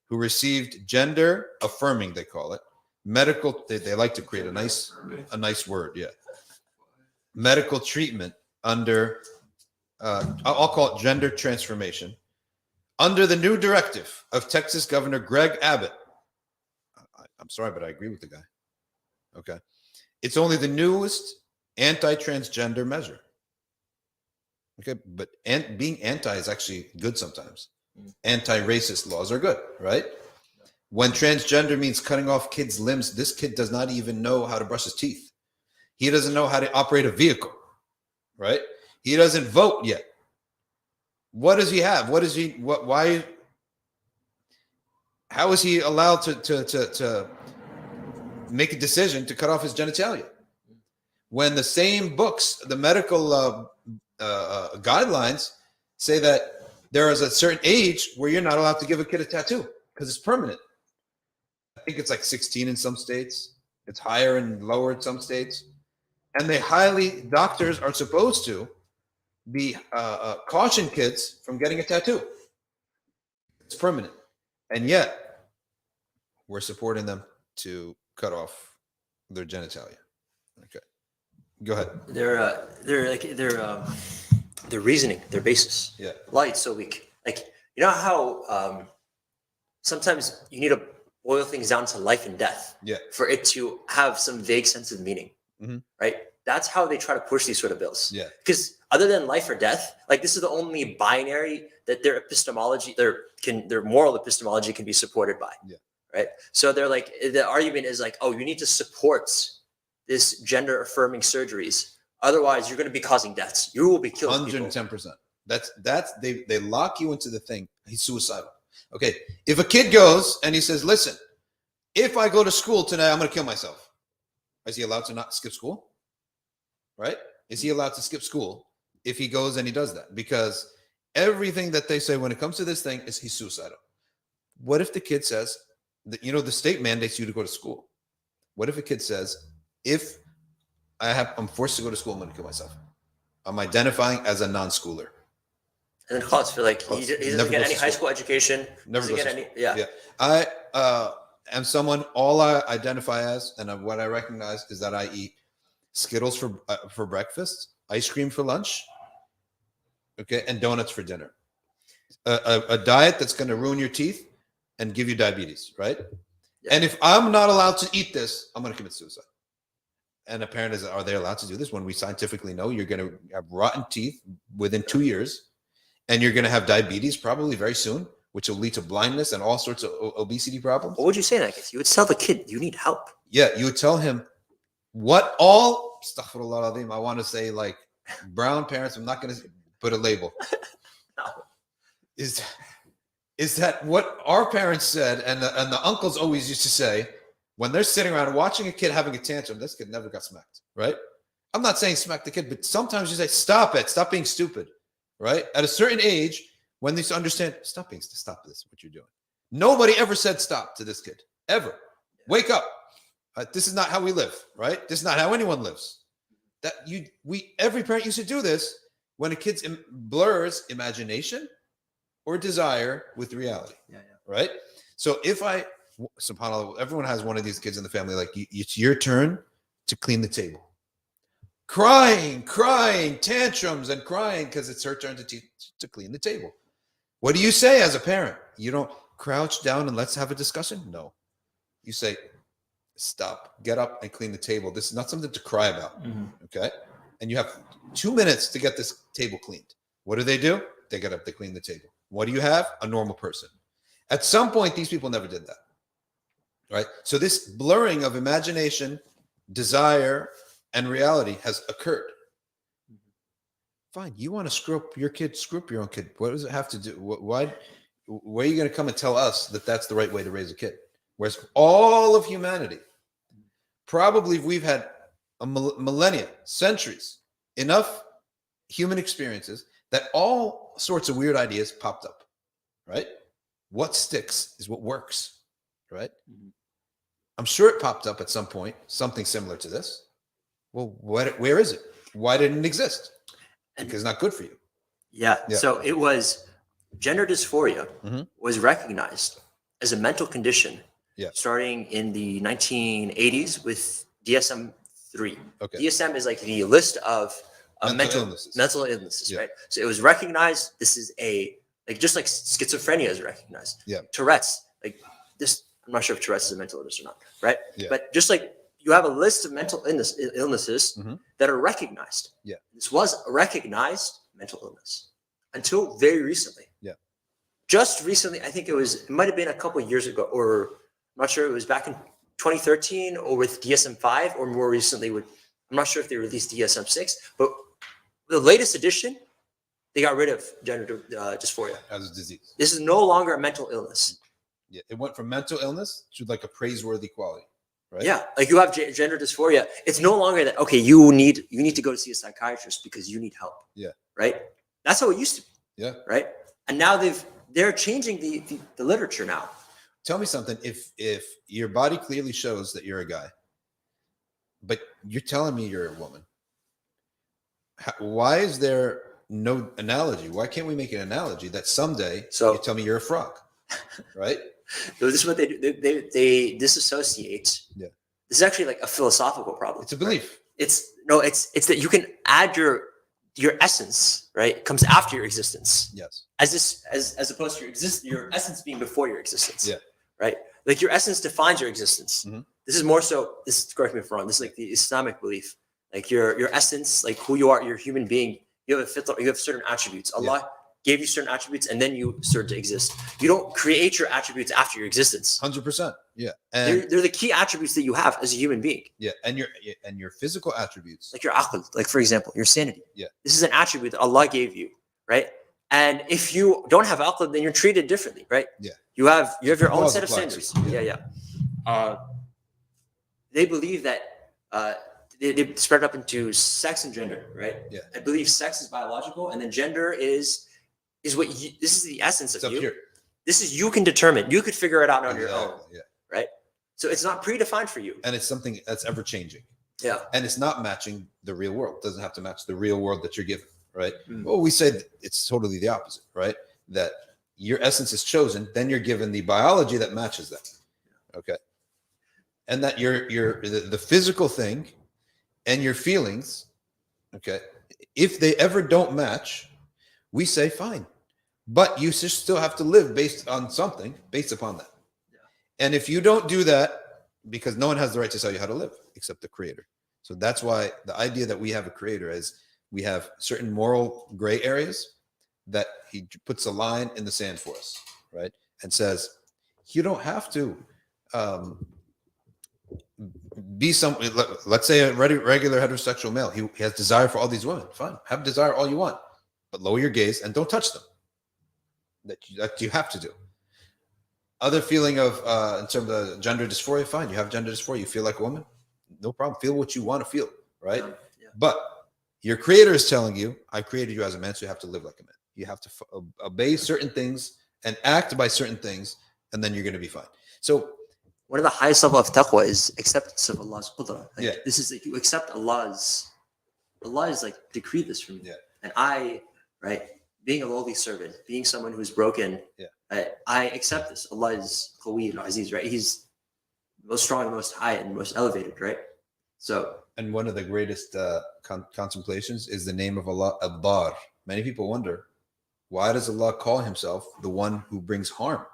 S1: who received gender affirming, they call it, medical. They like to create a nice word, yeah. Medical treatment under, I'll call it gender transformation, under the new directive of Texas Governor Greg Abbott. I'm sorry, but I agree with the guy. Okay. It's only the newest anti-transgender measure. Okay, but being anti is actually good sometimes. Anti-racist laws are good, right? When transgender means cutting off kids' limbs, this kid does not even know how to brush his teeth. He doesn't know how to operate a vehicle, right? He doesn't vote yet. What does he have? Why? How is he allowed to make a decision to cut off his genitalia? When the same books, the medical guidelines say that there is a certain age where you're not allowed to give a kid a tattoo because it's permanent. I think it's like 16 in some states. It's higher and lower in some states. And doctors are supposed to be caution kids from getting a tattoo. It's permanent. And yet we're supporting them to cut off their genitalia. Okay. Go ahead.
S3: Their reasoning, their basis.
S1: Yeah.
S3: Why it's so weak. Like, you know how sometimes you need to boil things down to life and death for it to have some vague sense of meaning, right? That's how they try to push these sort of bills.
S1: Yeah.
S3: Because other than life or death, like this is the only binary that their epistemology, their moral epistemology can be supported by. Yeah. Right. So they're like, the argument is like, oh, you need to support this gender affirming surgeries Otherwise, you're going to be causing deaths. You will be killing
S1: 110%. That's they lock you into the thing. He's suicidal. Okay, if a kid goes and he says, "Listen, if I go to school tonight, I'm going to kill myself." Is he allowed to not skip school? Right? Is he allowed to skip school if he goes and he does that? Because everything that they say when it comes to this thing is he's suicidal. What if the kid says, that, the state mandates you to go to school. What if a kid says, if I'm forced to go to school, I'm going to kill myself. I'm identifying as a non-schooler.
S3: And then calls for he doesn't get any high school education.
S1: Never goes to
S3: any,
S1: school.
S3: yeah.
S1: I am someone, all I identify as, and what I recognize is that I eat Skittles for breakfast, ice cream for lunch, okay, and donuts for dinner. A diet that's going to ruin your teeth and give you diabetes, right? Yeah. And if I'm not allowed to eat this, I'm going to commit suicide. And a parent are they allowed to do this when we scientifically know you're going to have rotten teeth within 2 years, and you're going to have diabetes probably very soon, which will lead to blindness and all sorts of obesity problems?
S3: What would you say in that case? You would tell the kid, you need help. Yeah,
S1: you would tell him what all, astaghfirullah al-azim, I want to say like brown parents, I'm not going to put a label.
S3: No.
S1: Is that what our parents said and the uncles always used to say when they're sitting around watching a kid having a tantrum? This kid never got smacked, right? I'm not saying smack the kid, but sometimes you say, stop it, stop being stupid, right? At a certain age, when they understand, stop this, what you're doing. Nobody ever said stop to this kid, ever. Wake up. This is not how we live, right? This is not how anyone lives. Every parent used to do this when a kid blurs imagination or desire with reality, right? So if subhanAllah, everyone has one of these kids in the family, like it's your turn to clean the table. Crying, tantrums and crying because it's her turn to clean the table. What do you say as a parent? You don't crouch down and let's have a discussion? No. You say, stop, get up and clean the table. This is not something to cry about, okay? And you have 2 minutes to get this table cleaned. What do? They get up, they clean the table. What do you have? A normal person. At some point, these people never did that, right? So this blurring of imagination, desire, and reality has occurred. Fine, you want to screw up your kid, screw up your own kid. What does it have to do? Why are you going to come and tell us that that's the right way to raise a kid? Whereas all of humanity, probably we've had a millennia, centuries, enough human experiences that all sorts of weird ideas popped up, right? What sticks is what works, right? I'm sure it popped up at some point, something similar to this. Well, where is it? Why didn't it exist? Because it's not good for you.
S3: Yeah. So it was gender dysphoria was recognized as a mental condition starting in the 1980s with DSM-3. Okay. DSM is like the list of mental illnesses, right? So it was recognized. This is just like schizophrenia is recognized. Yeah. Tourette's, like this. I'm not sure if Tourette's is a mental illness or not, right? Yeah. But just like you have a list of mental illnesses that are recognized. Yeah. This was a recognized mental illness until very recently. Yeah. Just recently, I think it might have been a couple of years ago, or I'm not sure, it was back in 2013 or with DSM-5 or more recently I'm not sure if they released DSM-6, but the latest edition, they got rid of gender dysphoria.
S1: As a disease.
S3: This is no longer a mental illness.
S1: Yeah, it went from mental illness to like a praiseworthy quality, right?
S3: Yeah, like you have gender dysphoria. It's no longer that, okay, you need to go to see a psychiatrist because you need help. Yeah. Right? That's how it used to be. Yeah. Right? And now they're changing the literature now.
S1: Tell me something. If your body clearly shows that you're a guy, but you're telling me you're a woman, why is there no analogy? Why can't we make an analogy that someday you tell me you're a frog, right?
S3: So this is what they do. They disassociate. Yeah. This is actually like a philosophical problem.
S1: It's a belief.
S3: Right? It's that you can add your essence, right? It comes after your existence. Yes. As opposed to your essence being before your existence. Yeah. Right? Like your essence defines your existence. This is more so, correct me if I'm wrong, this is like the Islamic belief. Like your essence, like who you are, you're a human being, you have certain attributes. Allah gave you certain attributes and then you start to exist. You don't create your attributes after your existence.
S1: 100%. Yeah, and
S3: they're the key attributes that you have as a human being.
S1: Yeah, and your physical attributes,
S3: like your aql, like for example, your sanity.
S1: Yeah,
S3: this is an attribute that Allah gave you, right? And if you don't have aql, then you're treated differently, right?
S1: Yeah,
S3: you have your own set of standards. They believe that they spread up into sex and gender, right?
S1: Yeah,
S3: I believe sex is biological, and then gender is what you, this is the essence of you. Here. This is you can determine. You could figure it out on your own. Yeah. Right. So it's not predefined for you.
S1: And it's something that's ever changing.
S3: Yeah.
S1: And it's not matching the real world. It doesn't have to match the real world that you're given. Right. Well, we said it's totally the opposite, right? That your essence is chosen, then you're given the biology that matches that. Okay. And that the physical thing and your feelings, okay, if they ever don't match, we say fine. But you still have to live based on something, based upon that. Yeah. And if you don't do that, because no one has the right to tell you how to live except the creator. So that's why the idea that we have a creator is we have certain moral gray areas that he puts a line in the sand for us, right? And says, you don't have to be some, let's say a regular heterosexual male. He has desire for all these women. Fine. Have desire all you want, but lower your gaze and don't touch them. That you have to do. Other feeling of in terms of gender dysphoria, fine. You have gender dysphoria. You feel like a woman, no problem. Feel what you want to feel, right? Yeah. But your creator is telling you, I created you as a man, so you have to live like a man. You have to obey certain things and act by certain things, and then you're going to be fine. So
S3: one of the highest level of taqwa is acceptance of Allah's qudra. Like, this is like you accept Allah is like decreed this from you. Yeah. And right, being a lowly servant, being someone who's broken, I accept this. Allah is Qawi and Aziz, right? He's the most strong, the most high, and most elevated, right? So,
S1: and one of the greatest contemplations is the name of Allah, Ad-Dar. Many people wonder, why does Allah call himself the one who brings harm?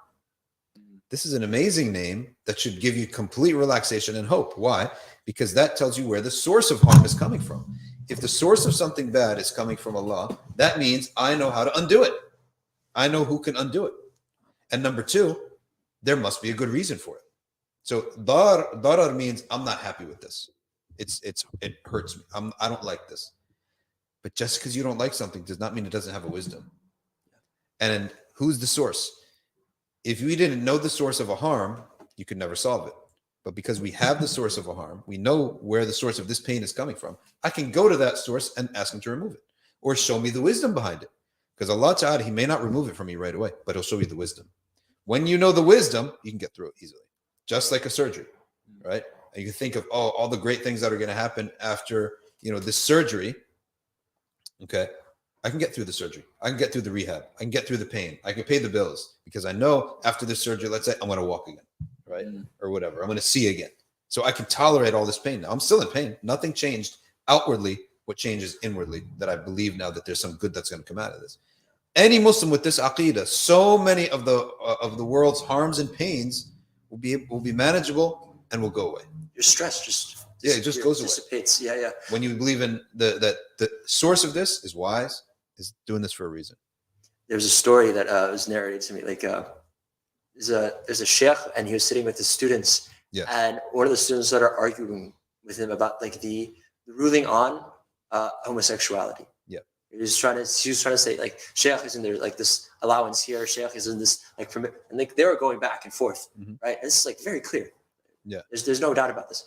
S1: This is an amazing name that should give you complete relaxation and hope. Why? Because that tells you where the source of harm is coming from. If the source of something bad is coming from Allah, that means I know how to undo it. I know who can undo it. And number two, there must be a good reason for it. So darar means I'm not happy with this. It hurts me. I don't like this. But just because you don't like something does not mean it doesn't have a wisdom. And who's the source? If we didn't know the source of a harm, you could never solve it. But because we have the source of a harm, we know where the source of this pain is coming from. I can go to that source and ask him to remove it or show me the wisdom behind it. Because Allah Ta'ala, he may not remove it from you right away, but he'll show you the wisdom. When you know the wisdom, you can get through it easily. Just like a surgery, right? And you can think of all the great things that are going to happen after, this surgery. Okay. I can get through the surgery. I can get through the rehab. I can get through the pain. I can pay the bills because I know after this surgery, let's say I'm going to walk again, right? Or whatever. I'm going to see again. So I can tolerate all this pain now. I'm still in pain. Nothing changed outwardly. What changes inwardly that I believe now that there's some good that's going to come out of this. Any Muslim with this aqidah, so many of the world's harms and pains will be manageable and will go away.
S3: Your stress
S1: it just goes away.
S3: Dissipates. Yeah.
S1: When you believe in that the source of this is wise, is doing this for a reason.
S3: There's a story that was narrated to me. Like there's a sheikh, and he was sitting with his students, and one of the students started arguing with him about like the ruling on homosexuality. He was trying to say like sheikh is in there like this allowance here, sheikh is in this like permit, and like they were going back and forth, right? And this is like very clear. Yeah, there's no doubt about this.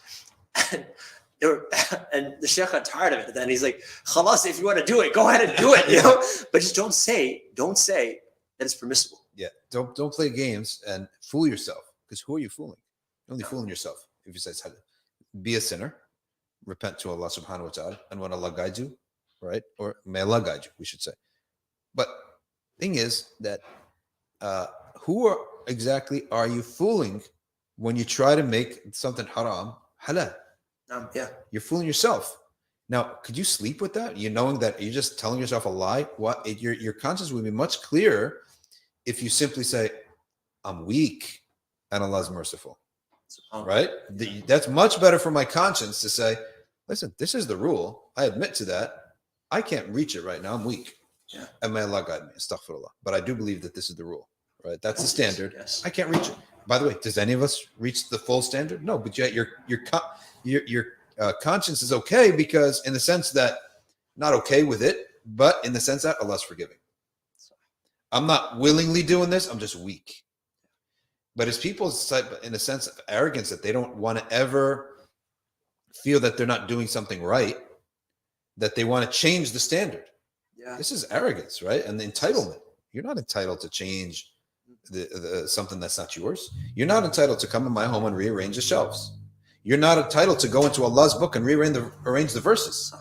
S3: And the sheikh got tired of it. And then he's like, "Khalas, if you want to do it, go ahead and do it, But just don't say that it's permissible.
S1: Yeah, don't play games and fool yourself. Because who are you fooling? You're only fooling yourself. If you say be a sinner, repent to Allah Subhanahu wa Taala, and when Allah guides you, right? Or may Allah guide you, we should say. But thing is that who exactly are you fooling when you try to make something haram halal? You're fooling yourself. Now, could you sleep with that? You knowing that you're just telling yourself a lie? Your conscience would be much clearer if you simply say, I'm weak and Allah's merciful. Right? That's much better for my conscience to say, listen, this is the rule. I admit to that. I can't reach it right now. I'm weak. Yeah. And may Allah guide me. Astaghfirullah. But I do believe that this is the rule. Right? That's the standard. Yes. I can't reach it. By the way, does any of us reach the full standard? No, but yet your conscience is okay, because in the sense that not okay with it, but in the sense that Allah's forgiving. I'm not willingly doing this. I'm just weak. But it's people in a sense of arrogance that they don't want to ever feel that they're not doing something right, that they want to change the standard. Yeah. This is arrogance, right? And the entitlement. You're not entitled to change the something that's not yours. You're not entitled to come in my home and rearrange the shelves. You're not entitled to go into Allah's book and arrange the verses,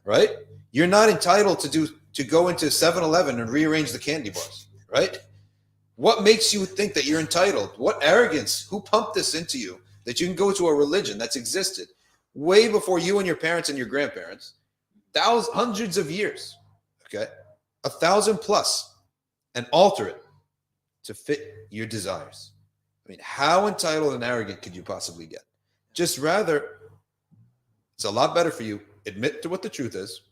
S1: right? You're not entitled to go into 7-Eleven and rearrange the candy bars, right? What makes you think that you're entitled? What arrogance? Who pumped this into you that you can go to a religion that's existed way before you and your parents and your grandparents, hundreds of years, okay, 1,000 plus, and alter it to fit your desires? I mean, how entitled and arrogant could you possibly get? Just rather, it's a lot better for you, admit to what the truth is,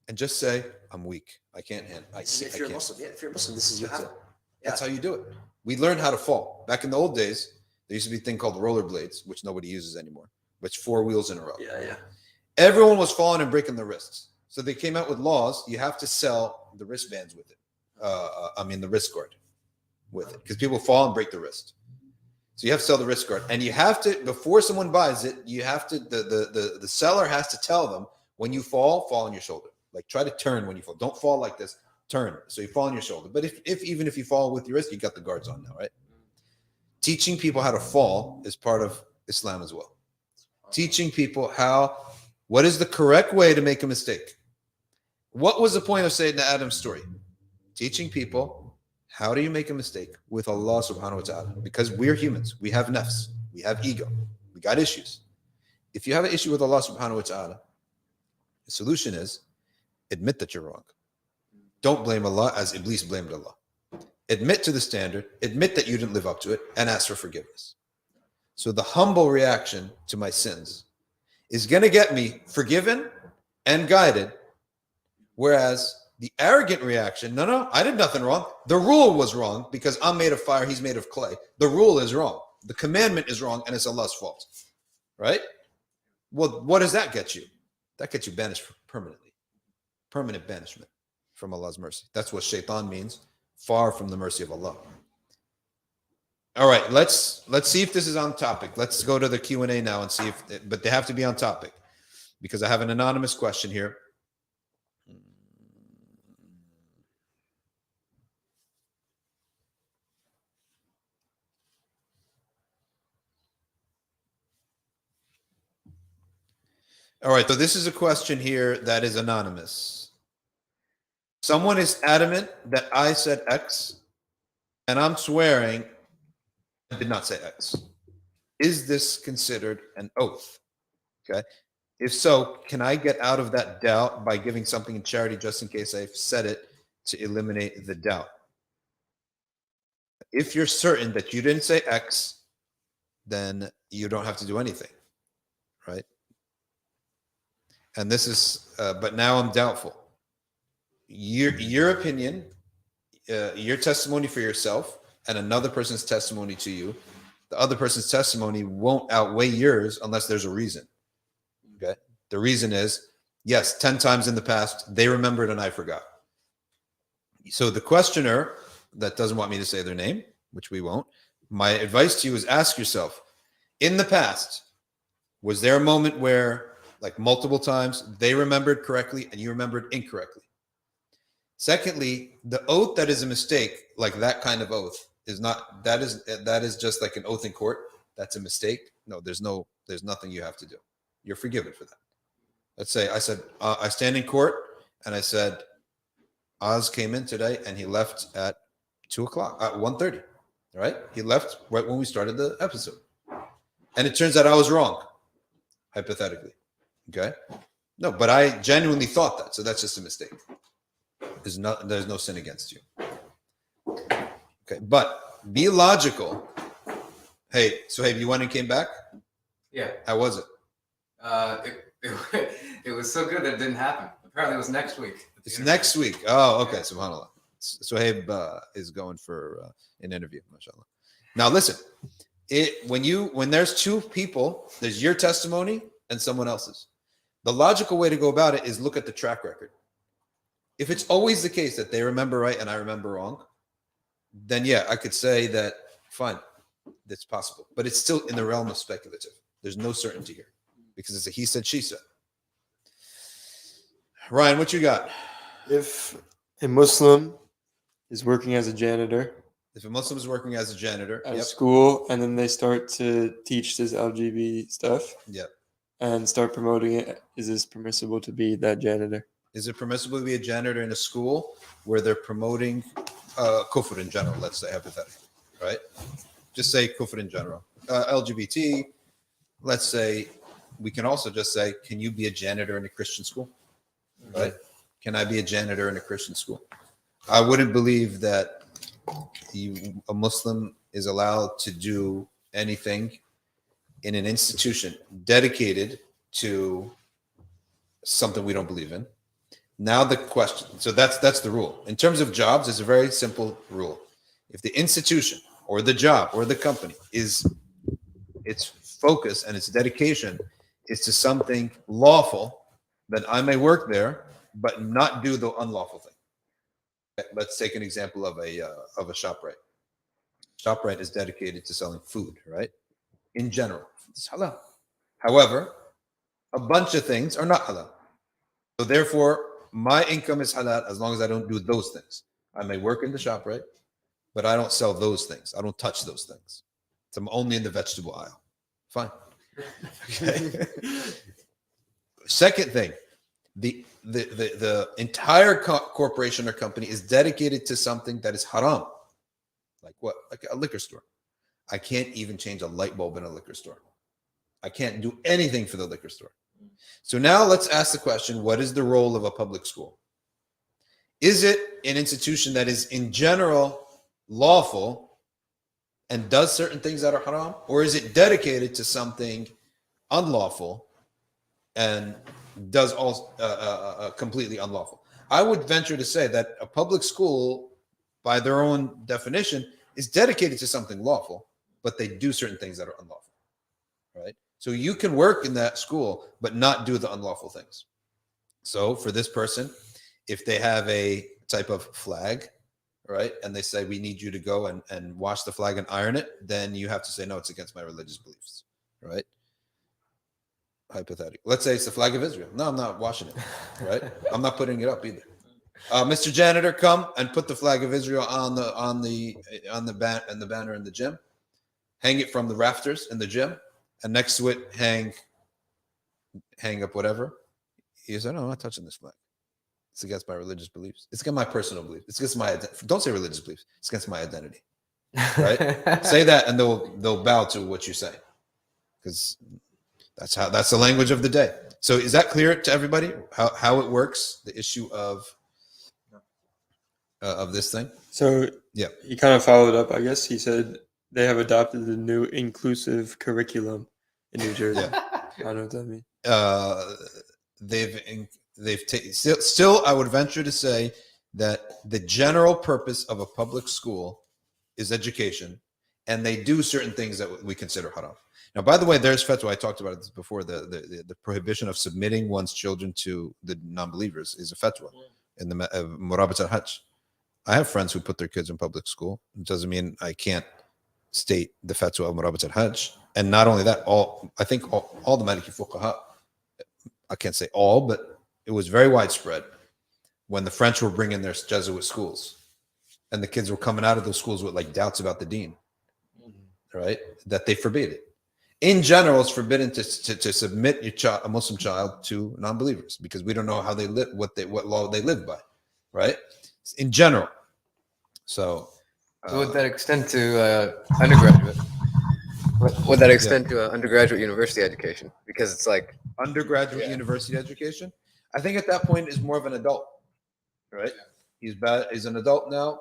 S1: and just say, I'm weak. I can't handle it.
S3: If you're a Muslim, this is you have it.
S1: That's how you do it. We learned how to fall. Back in the old days, there used to be a thing called rollerblades, which nobody uses anymore, but it's 4 wheels in a row. Yeah. Everyone was falling and breaking their wrists. So they came out with laws. You have to sell the wristbands with it. The wrist guard with it, because people fall and break the wrist. So you have to sell the wrist guard, and you have to, before someone buys it, you have to, the seller has to tell them, when you fall on your shoulder. Like, try to turn when you fall. Don't fall like this. Turn. So you fall on your shoulder. But even if you fall with your wrist, you got the guards on now, right? Teaching people how to fall is part of Islam as well. Teaching people what is the correct way to make a mistake. What was the point of Sayyidina Adam's story? Teaching people, how do you make a mistake with Allah subhanahu wa ta'ala? Because we're humans. We have nafs. We have ego. We got issues. If you have an issue with Allah subhanahu wa ta'ala, the solution is admit that you're wrong. Don't blame Allah as Iblis blamed Allah. Admit to the standard, admit that you didn't live up to it, and ask for forgiveness. So the humble reaction to my sins is going to get me forgiven and guided, whereas the arrogant reaction, no, I did nothing wrong. The rule was wrong because I'm made of fire, he's made of clay. The rule is wrong. The commandment is wrong, and it's Allah's fault, right? Well, what does that get you? That gets you banished permanently. Permanent banishment from Allah's mercy. That's what shaitan means, far from the mercy of Allah. All right, let's see if this is on topic. Let's go to the Q&A now and see but they have to be on topic, because I have an anonymous question here. All right, so this is a question here that is anonymous. Someone is adamant that I said X, and I'm swearing I did not say X. Is this considered an oath? Okay. If so, can I get out of that doubt by giving something in charity just in case I've said it to eliminate the doubt? If you're certain that you didn't say X, then you don't have to do anything, right? And this is, but now I'm doubtful. Your opinion, your testimony for yourself, and another person's testimony to you, the other person's testimony won't outweigh yours unless there's a reason. Okay. The reason is, yes, 10 times in the past, they remembered and I forgot. So the questioner that doesn't want me to say their name, which we won't, my advice to you is ask yourself, in the past, was there a moment where, like multiple times, they remembered correctly and you remembered incorrectly? Secondly, the oath that is a mistake, like that kind of oath, is not, that is just like an oath in court. That's a mistake. No, there's nothing you have to do. You're forgiven for that. Let's say I said, I stand in court and I said, Oz came in today and he left at 2 o'clock, at 1:30, right? He left right when we started the episode. And it turns out I was wrong, hypothetically, okay? No, but I genuinely thought that, so that's just a mistake. There's no sin against you. Okay, but be logical. Hey, so have you went and came back?
S6: Yeah.
S1: How was it?
S6: It was so good that it didn't happen. Apparently it was next week.
S1: It's next week. Oh, okay. Subhanallah. Suhaib is going for an interview, mashallah. Now listen, when there's two people, there's your testimony and someone else's. The logical way to go about it is look at the track record. If it's always the case that they remember right and I remember wrong, then yeah, I could say that fine, that's possible. But it's still in the realm of speculative. There's no certainty here because it's a he said, she said. Ryan, what you got?
S4: If a Muslim is working as a janitor,
S1: if a Muslim is working as a janitor
S4: at a school, and then they start to teach this LGBT stuff, and start promoting it, is this permissible to be that janitor?
S1: Is it permissible to be a janitor in a school where they're promoting kufr in general? Let's say hypothetically, right? Just say kufr in general. LGBT. Let's say we can also just say, can you be a janitor in a Christian school? Right? Can I be a janitor in a Christian school? I wouldn't believe that a Muslim is allowed to do anything in an institution dedicated to something we don't believe in. Now the question, so that's the rule. In terms of jobs, it's a very simple rule. If the institution or the job or the company is its focus and its dedication is to something lawful, then I may work there, but not do the unlawful thing. Let's take an example of a ShopRite. ShopRite is dedicated to selling food, right? In general, it's halal. However, a bunch of things are not halal. So therefore, my income is halal as long as I don't do those things. I may work in the ShopRite, but I don't sell those things. I don't touch those things. So I'm only in the vegetable aisle. Fine. Okay. Second thing, the entire corporation or company is dedicated to something that is haram. Like what? Like a liquor store. I can't even change a light bulb in a liquor store. I can't do anything for the liquor store. So now let's ask the question, what is the role of a public school? Is it an institution that is in general lawful and does certain things that are haram? Or is it dedicated to something unlawful and does all completely unlawful? I would venture to say that a public school, by their own definition, is dedicated to something lawful, but they do certain things that are unlawful, right? So you can work in that school, but not do the unlawful things. So for this person, if they have a type of flag, right, and they say, we need you to go and wash the flag and iron it, then you have to say, no, it's against my religious beliefs, right? Hypothetical. Let's say it's the flag of Israel. No, I'm not washing it, right? I'm not putting it up either. Mr. Janitor, come and put the flag of Israel on the banner in the gym. Hang it from the rafters in the gym, and next to it hang up whatever. He said, no, I'm not touching this flag. It's against my religious beliefs. It's against my personal beliefs. It's against my don't say religious beliefs. It's against my identity. Right? Say that, and they'll bow to what you say, because that's the language of the day. So is that clear to everybody? How it works? The issue of this thing.
S4: So yeah, he kind of followed up. I guess he said they have adopted the new inclusive curriculum in New Jersey. Yeah. I don't know what that means. They've taken still. I would venture to say that the general purpose of a public school is education, and they do certain things that we consider haram. Now, by the way, there's fatwa. I talked about this before. The prohibition of submitting one's children to the non-believers is a fatwa in the Murabat al-Hajj. I have friends who put their kids in public school. It doesn't mean I can't state the fatwa of Murabat al-Hajj. And not only that, I think all the Maliki fuqaha, I can't say all, but it was very widespread when the French were bringing their Jesuit schools, and the kids were coming out of those schools with like doubts about the deen, right? That they forbade it. In general, it's forbidden to submit a Muslim child to non-believers, because we don't know how they live, what law they live by, right? In general. So
S6: would that extend to undergraduate? Would that extend to undergraduate university education? Because it's like
S1: undergraduate university education. I think at that point is more of an adult, right? He's an adult now.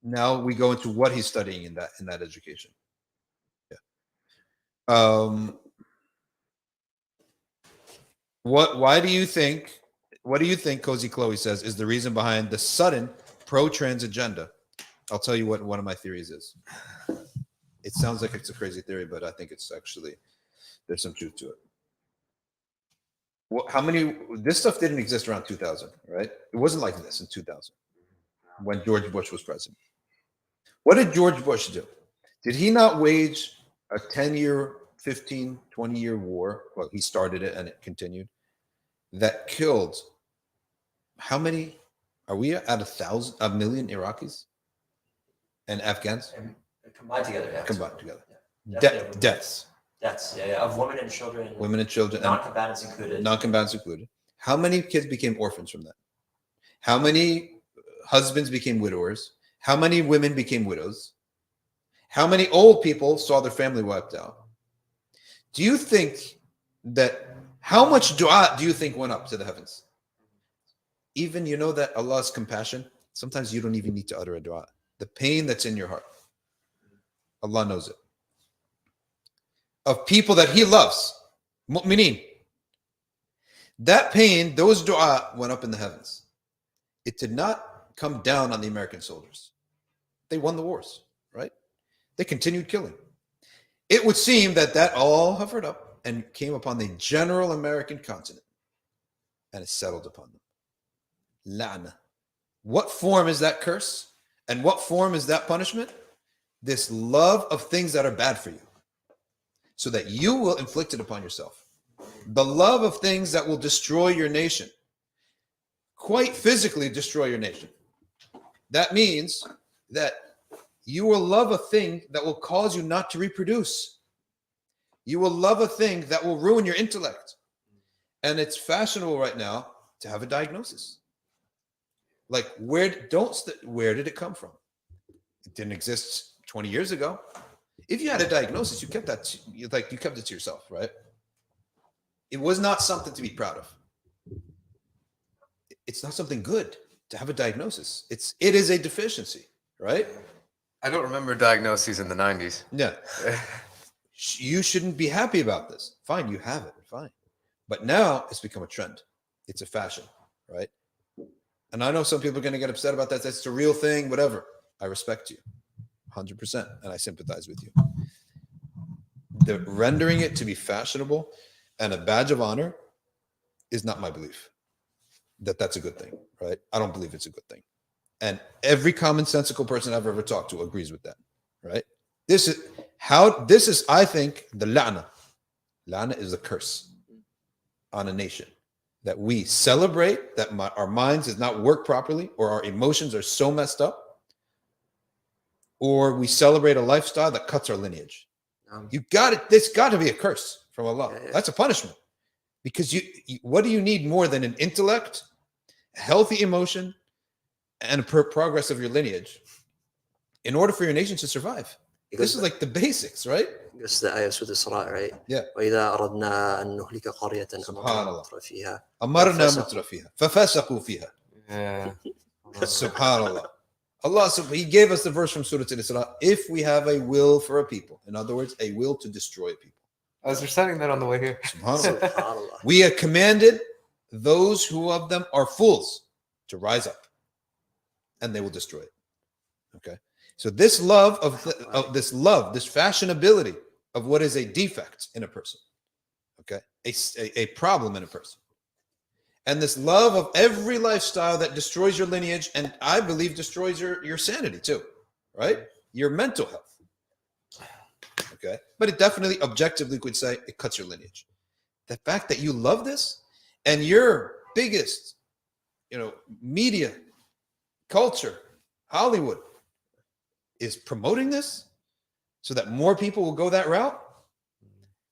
S1: Now we go into what he's studying in that education. Yeah. What do you think, Cozy Chloe says, is the reason behind the sudden pro-trans agenda? I'll tell you what one of my theories is. It sounds like it's a crazy theory, but I think it's actually, there's some truth to it. Well, this stuff didn't exist around 2000, right? It wasn't like this in 2000 when George Bush was president. What did George Bush do? Did he not wage a 10-year, 15, 20-year war? Well, he started it and it continued. That killed, how many? Are we at 1 million Iraqis and Afghans?
S3: And combined together. Yeah.
S1: Combined together.
S3: Yeah.
S1: Deaths.
S3: That's of women and children.
S1: Women and children.
S3: Non-combatants included.
S1: Non-combatants included. How many kids became orphans from that? How many husbands became widowers? How many women became widows? How many old people saw their family wiped out? Do you think that, how much dua do you think went up to the heavens? Even, you know that Allah's compassion, sometimes you don't even need to utter a dua. The pain that's in your heart, Allah knows it. Of people that He loves, mu'mineen. That pain, those dua went up in the heavens. It did not come down on the American soldiers. They won the wars, right? They continued killing. It would seem that all hovered up and came upon the general American continent, and it settled upon them. La'na. What form is that curse? And what form is that punishment? This love of things that are bad for you, so that you will inflict it upon yourself. The love of things that will destroy your nation, quite physically destroy your nation. That means that you will love a thing that will cause you not to reproduce. You will love a thing that will ruin your intellect. And it's fashionable right now to have a diagnosis. Like, where did it come from? It didn't exist 20 years ago. If you had a diagnosis, you kept it to yourself, right? It was not something to be proud of. It's not something good to have a diagnosis. It is a deficiency, right?
S6: I don't remember diagnoses in the 90s.
S1: Yeah. You shouldn't be happy about this. Fine, you have it. Fine. But now it's become a trend. It's a fashion, right? And I know some people are going to get upset about that. That's the real thing, whatever. I respect you 100%, and I sympathize with you. The rendering it to be fashionable and a badge of honor is not my belief. That's a good thing, right? I don't believe it's a good thing. And every commonsensical person I've ever talked to agrees with that, right? This is, I think, the la'na. La'na is a curse on a nation. That we celebrate that our minds does not work properly, or our emotions are so messed up, or we celebrate a lifestyle that cuts our lineage. You got it. There's got to be a curse from Allah. Yeah. That's a punishment, because what do you need more than an intellect, a healthy emotion, and progress of your lineage in order for your nation to survive? This is like the basics, right?
S2: This is the ayah of Surah Al-Isra, right?
S1: Yeah.
S2: وَإِذَا أَرَدْنَا أَن نُهْلِكَ قَرْيَةً
S1: أَمَرْنَا مُتْرَ فِيهَا فَفَسَقُوا فِيهَا.
S6: Yeah.
S1: Subhanallah. Allah, He gave us the verse from Surah Al-Isra. If we have a will for a people, in other words, a will to destroy a people.
S6: I was reciting that on the way here.
S1: Subhanallah. We have commanded those who of them are fools to rise up, and they will destroy it. Okay. So this love this fashionability of what is a defect in a person, okay, a problem in a person, and this love of every lifestyle that destroys your lineage, and I believe destroys your sanity too, right? Your mental health, okay? But it definitely, objectively, could say it cuts your lineage. The fact that you love this, and your biggest, media, culture, Hollywood, is promoting this so that more people will go that route,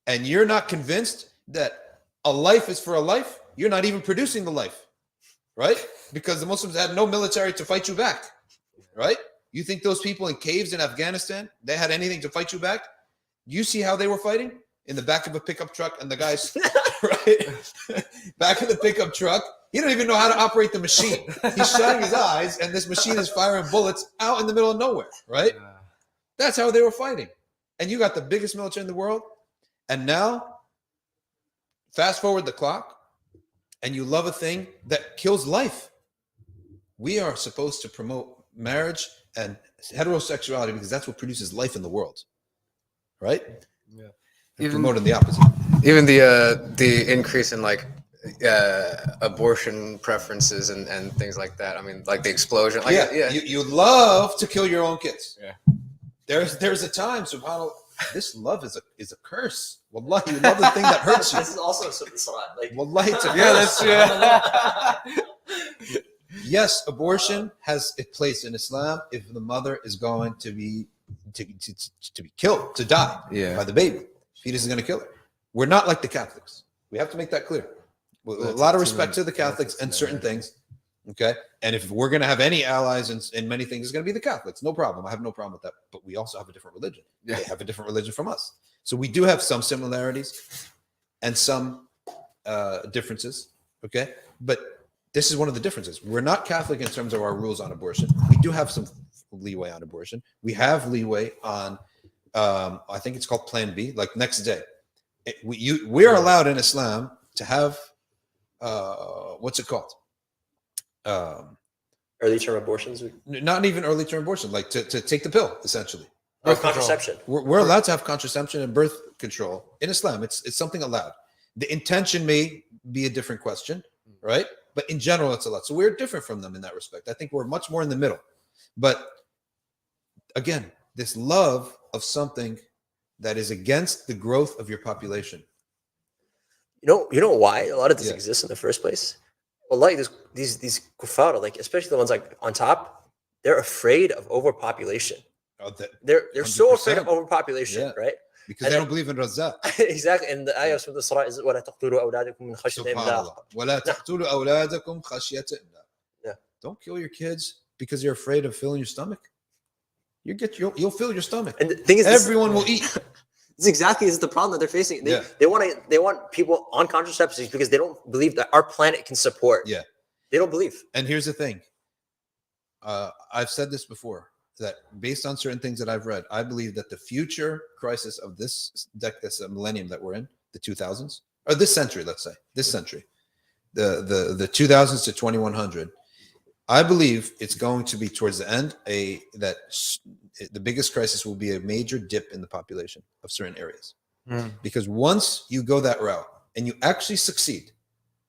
S1: and you're not convinced that a life is for a life, you're not even producing the life, right? Because the Muslims had no military to fight you back, right? You think those people in caves in Afghanistan, they had anything to fight you back? You see how they were fighting? In the back of a pickup truck, and the guys, right? Back of the pickup truck, he don't even know how to operate the machine. He's shutting his eyes, and this machine is firing bullets out in the middle of nowhere, right? Yeah. That's how they were fighting. And you got the biggest military in the world, and now, fast forward the clock, and you love a thing that kills life. We are supposed to promote marriage and heterosexuality because that's what produces life in the world. right?
S6: Yeah.
S1: And promoting the opposite.
S6: Even the increase in like abortion preferences and things like that. I mean, like the explosion. Like,
S1: yeah. You love to kill your own kids.
S6: Yeah.
S1: There's a time, subhanAllah, this love is a curse. Wallahi, you love the thing that hurts you.
S3: This is also a salat. Like,
S1: Wallahi, it's a curse.
S6: Yeah, that's true.
S1: Yes, abortion has a place in Islam if the mother is going to be killed, to die by the baby. Fetus is going to kill her. We're not like the Catholics. We have to make that clear. A lot of respect to the Catholics and certain things. Okay. And if we're going to have any allies in many things, it's going to be the Catholics. No problem. I have no problem with that. But we also have a different religion.
S6: Yeah.
S1: They have a different religion from us. So we do have some similarities and some differences. Okay. But this is one of the differences. We're not Catholic in terms of our rules on abortion. We do have some leeway on abortion. We have leeway on, I think it's called Plan B, like next day. We're allowed in Islam to have, what's it called?
S3: early term abortions.
S1: Not even early term abortion, like to take the pill, essentially.
S3: Contraception.
S1: We're allowed to have contraception and birth control in Islam. It's something allowed. The intention may be a different question, right? But in general, it's allowed. So we're different from them in that respect. I think we're much more in the middle. But again, this love of something that is against the growth of your population.
S3: You know why a lot of this exists in the first place? Well, like these kuffar, like especially the ones like on top, they're afraid of overpopulation.
S1: Oh,
S3: they're so afraid of overpopulation, right?
S1: Because they don't believe in razaq.
S3: Exactly. And the ayah from the surah is وَلَا تَقْتُلُوا أَوْلَادَكُمْ مِنْ خَشْيَةِ إِمْلَاقٍ.
S1: وَلَا تَقْتُلُوا أَوْلَادَكُمْ خَشْيَةَ إِمْلَاقٍ.
S3: Yeah.
S1: Don't kill your kids because you're afraid of filling your stomach. You'll fill your stomach.
S3: And the thing is,
S1: everyone will eat.
S3: This exactly is the problem that they're facing. They want people on contraceptives because they don't believe that our planet can support.
S1: Yeah.
S3: They don't believe.
S1: And here's the thing. I've said this before, that based on certain things that I've read, I believe that the future crisis of this millennium that we're in, the 2000s, or this century, let's say, this century, the 2000s to 2100, I believe it's going to be towards the end, the biggest crisis will be a major dip in the population of certain areas. Because once you go that route and you actually succeed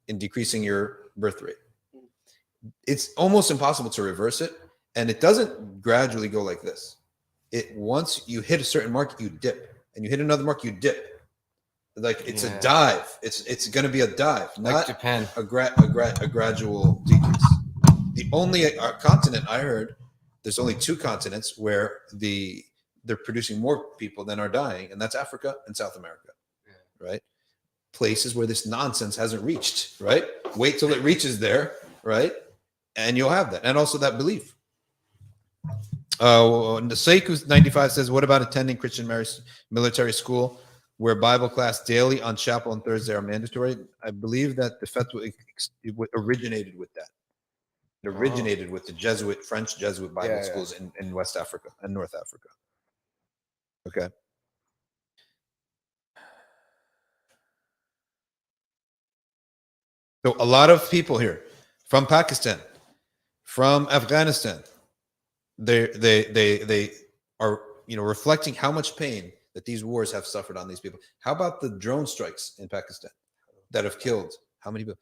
S1: in decreasing your birth rate, it's almost impossible to reverse it. And it doesn't gradually go like this. Once you hit a certain mark, you dip, and you hit another mark, you dip. Like it's a dive. It's going to be a dive,
S6: like
S1: not
S6: Japan.
S1: a gradual decrease. The only continent I heard, there's only 2 continents where they're producing more people than are dying, and that's Africa and South America, right? Places where this nonsense hasn't reached, right? Wait till it reaches there, right? And you'll have that, and also that belief. The Seiku 95 says, what about attending Christian military school where Bible class daily on chapel on Thursday are mandatory? I believe that the fatwa originated with that. It originated with the French Jesuit Bible schools in West Africa and North Africa. Okay. So a lot of people here from Pakistan, from Afghanistan, they are reflecting how much pain that these wars have suffered on these people. How about the drone strikes in Pakistan that have killed how many people?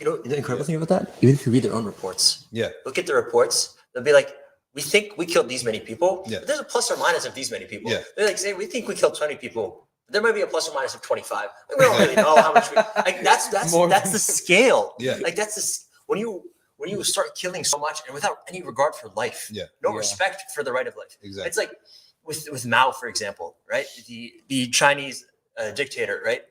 S3: The incredible thing about that, even if you read their own reports, look at the reports, they'll be like, we think we killed these many people, but there's a plus or minus of these many people. They're like saying, we think we killed 20 people, but there might be a plus or minus of 25. Like, we don't really know how much that's the scale. Like when you start killing so much and without any regard for life, no respect for the right of life.
S1: Exactly.
S3: It's like with Mao, for example, right? The Chinese dictator, right?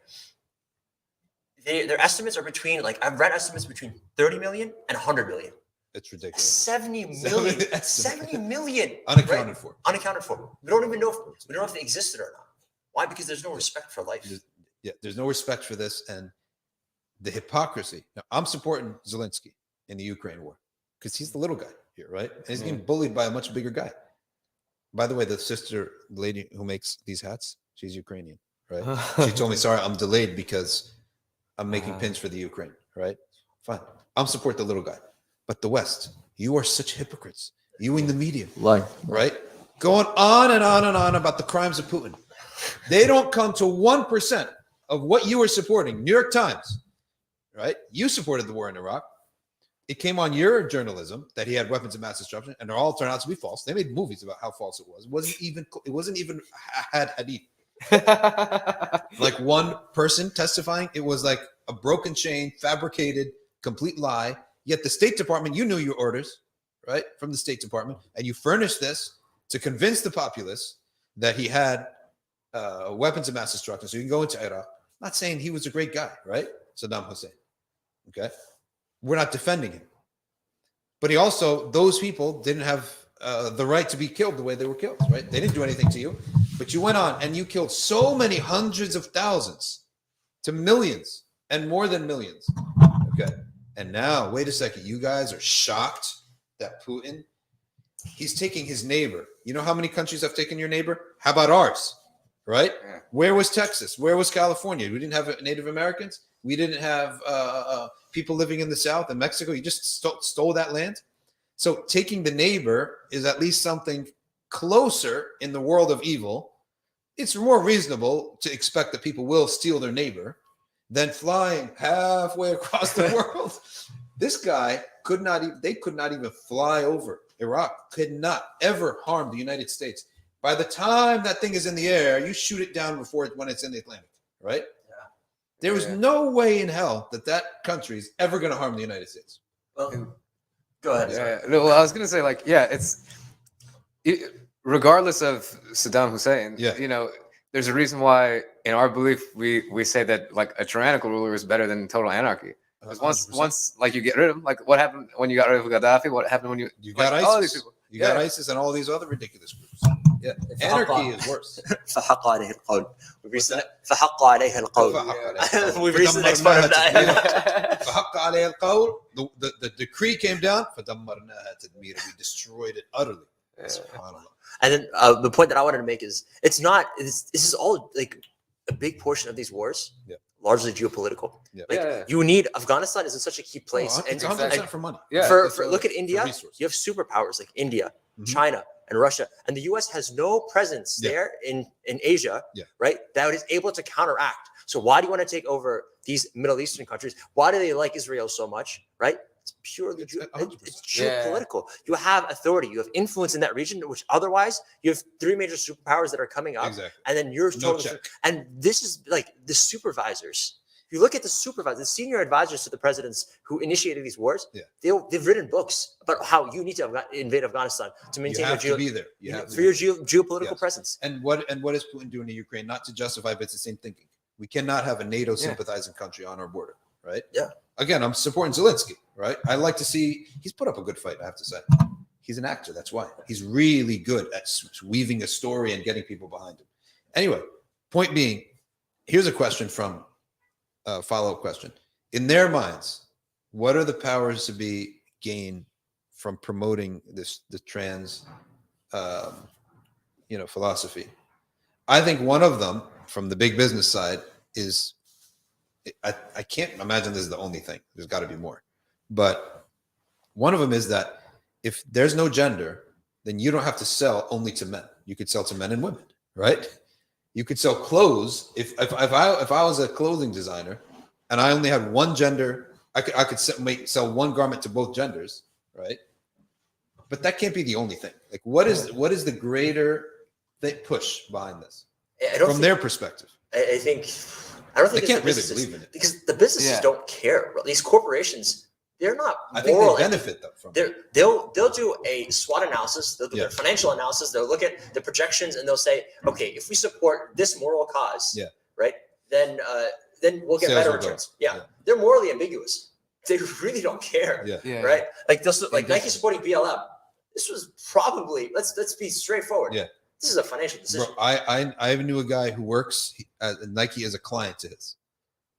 S3: Their estimates are between, like, I've read estimates between 30 million and 100 million.
S1: It's ridiculous.
S3: 70 million. 70 million.
S1: Unaccounted for.
S3: Unaccounted for. We don't even know if they existed or not. Why? Because there's no respect for life.
S1: There's no respect for this, and the hypocrisy. Now, I'm supporting Zelensky in the Ukraine war because he's the little guy here, right? And he's getting bullied by a much bigger guy. By the way, the lady who makes these hats, she's Ukrainian, right? She told me, sorry, I'm delayed because I'm making pins for the Ukraine, right? Fine. I'm support the little guy. But the West, you are such hypocrites. You in the media, right? going on and on and on about the crimes of Putin. They don't come to 1% of what you were supporting. New York Times, right? You supported the war in Iraq. It came on your journalism that he had weapons of mass destruction, and they all turned out to be false. They made movies about how false it was. It wasn't even had hadith. Like one person testifying, it was like a broken chain, fabricated, complete lie. Yet the State Department, you knew your orders, right, from the State Department, and you furnished this to convince the populace that he had weapons of mass destruction. So you can go into Iraq. I'm not saying he was a great guy, right? Saddam Hussein. Okay. We're not defending him. But he also, those people didn't have the right to be killed the way they were killed, right? They didn't do anything to you. But you went on and you killed so many hundreds of thousands to millions and more than millions. Okay. And now, wait a second. You guys are shocked that Putin, he's taking his neighbor. You know how many countries have taken your neighbor? How about ours? Right? Yeah. Where was Texas? Where was California? We didn't have Native Americans. We didn't have people living in the South and Mexico. You just stole that land. So taking the neighbor is at least something closer in the world of evil. It's more reasonable to expect that people will steal their neighbor than flying halfway across the world. This guy could not even fly over Iraq, could not ever harm the United States. By the time that thing is in the air, you shoot it down when it's in the Atlantic, right? Yeah. There is no way in hell that country is ever going to harm the United States.
S3: Well, go ahead.
S6: Yeah. No, well, I was going to say, like, regardless of Saddam Hussein, you know, there's a reason why, in our belief, we say that like a tyrannical ruler is better than total anarchy. Because once like you get rid of him, like what happened when you got rid of Gaddafi? What happened when you
S1: got
S6: like,
S1: ISIS? All these people. You got ISIS and all these other ridiculous groups. Yeah, anarchy is worse.
S3: فحق عليه القول. فحق عليه القول. We've recently explained that.
S1: فحق عليه القول. The decree came down. فدمرناها تدميرا. We destroyed it utterly. SubhanAllah.
S3: And then the point that I wanted to make is it's not. This is all like a big portion of these wars. Yeah. Largely geopolitical. Yeah. Like you need Afghanistan is in such a key place, and
S1: it's 100% for money.
S3: Yeah. For look at India, you have superpowers like India, China, and Russia, and the U.S. has no presence there in Asia, right? That is able to counteract. So why do you want to take over these Middle Eastern countries? Why do they like Israel so much, right? It's purely it's geopolitical. You have authority, you have influence in that region, which otherwise you have three major superpowers that are coming up, and then you're totally. And this is like the supervisors. If you look at the supervisors, the senior advisors to the presidents who initiated these wars, they've written books about how you need to invade Afghanistan to maintain your geopolitical presence.
S1: And what is Putin doing to Ukraine? Not to justify, but it's the same thinking. We cannot have a NATO sympathizing country on our border, right? Yeah. Again, I'm supporting Zelensky, right? I like to see he's put up a good fight, I have to say. He's an actor, that's why. He's really good at weaving a story and getting people behind him. Anyway, point being, here's a question from a follow-up question. In their minds, what are the powers to be gained from promoting the trans philosophy? I think one of them, from the big business side, is I can't imagine this is the only thing. There's got to be more. But one of them is that if there's no gender, then you don't have to sell only to men. You could sell to men and women, right? You could sell clothes. If I was a clothing designer and I only had one gender, I could sell one garment to both genders, right? But that can't be the only thing. Like, what is the greater push behind this from their perspective?
S3: I don't think
S1: they can't really believe in it
S3: because the businesses don't care. These corporations, they're not.
S1: I think they benefit them from.
S3: They'll do a SWOT analysis. They'll do their financial analysis. They'll look at the projections and they'll say, okay, if we support this moral cause, right, then we'll get better returns. They're morally ambiguous. They really don't care. Right. Like Nike supporting BLM. This was probably let's be straightforward. This is a financial decision.
S1: Bro, I knew a guy who works at Nike as a client to his,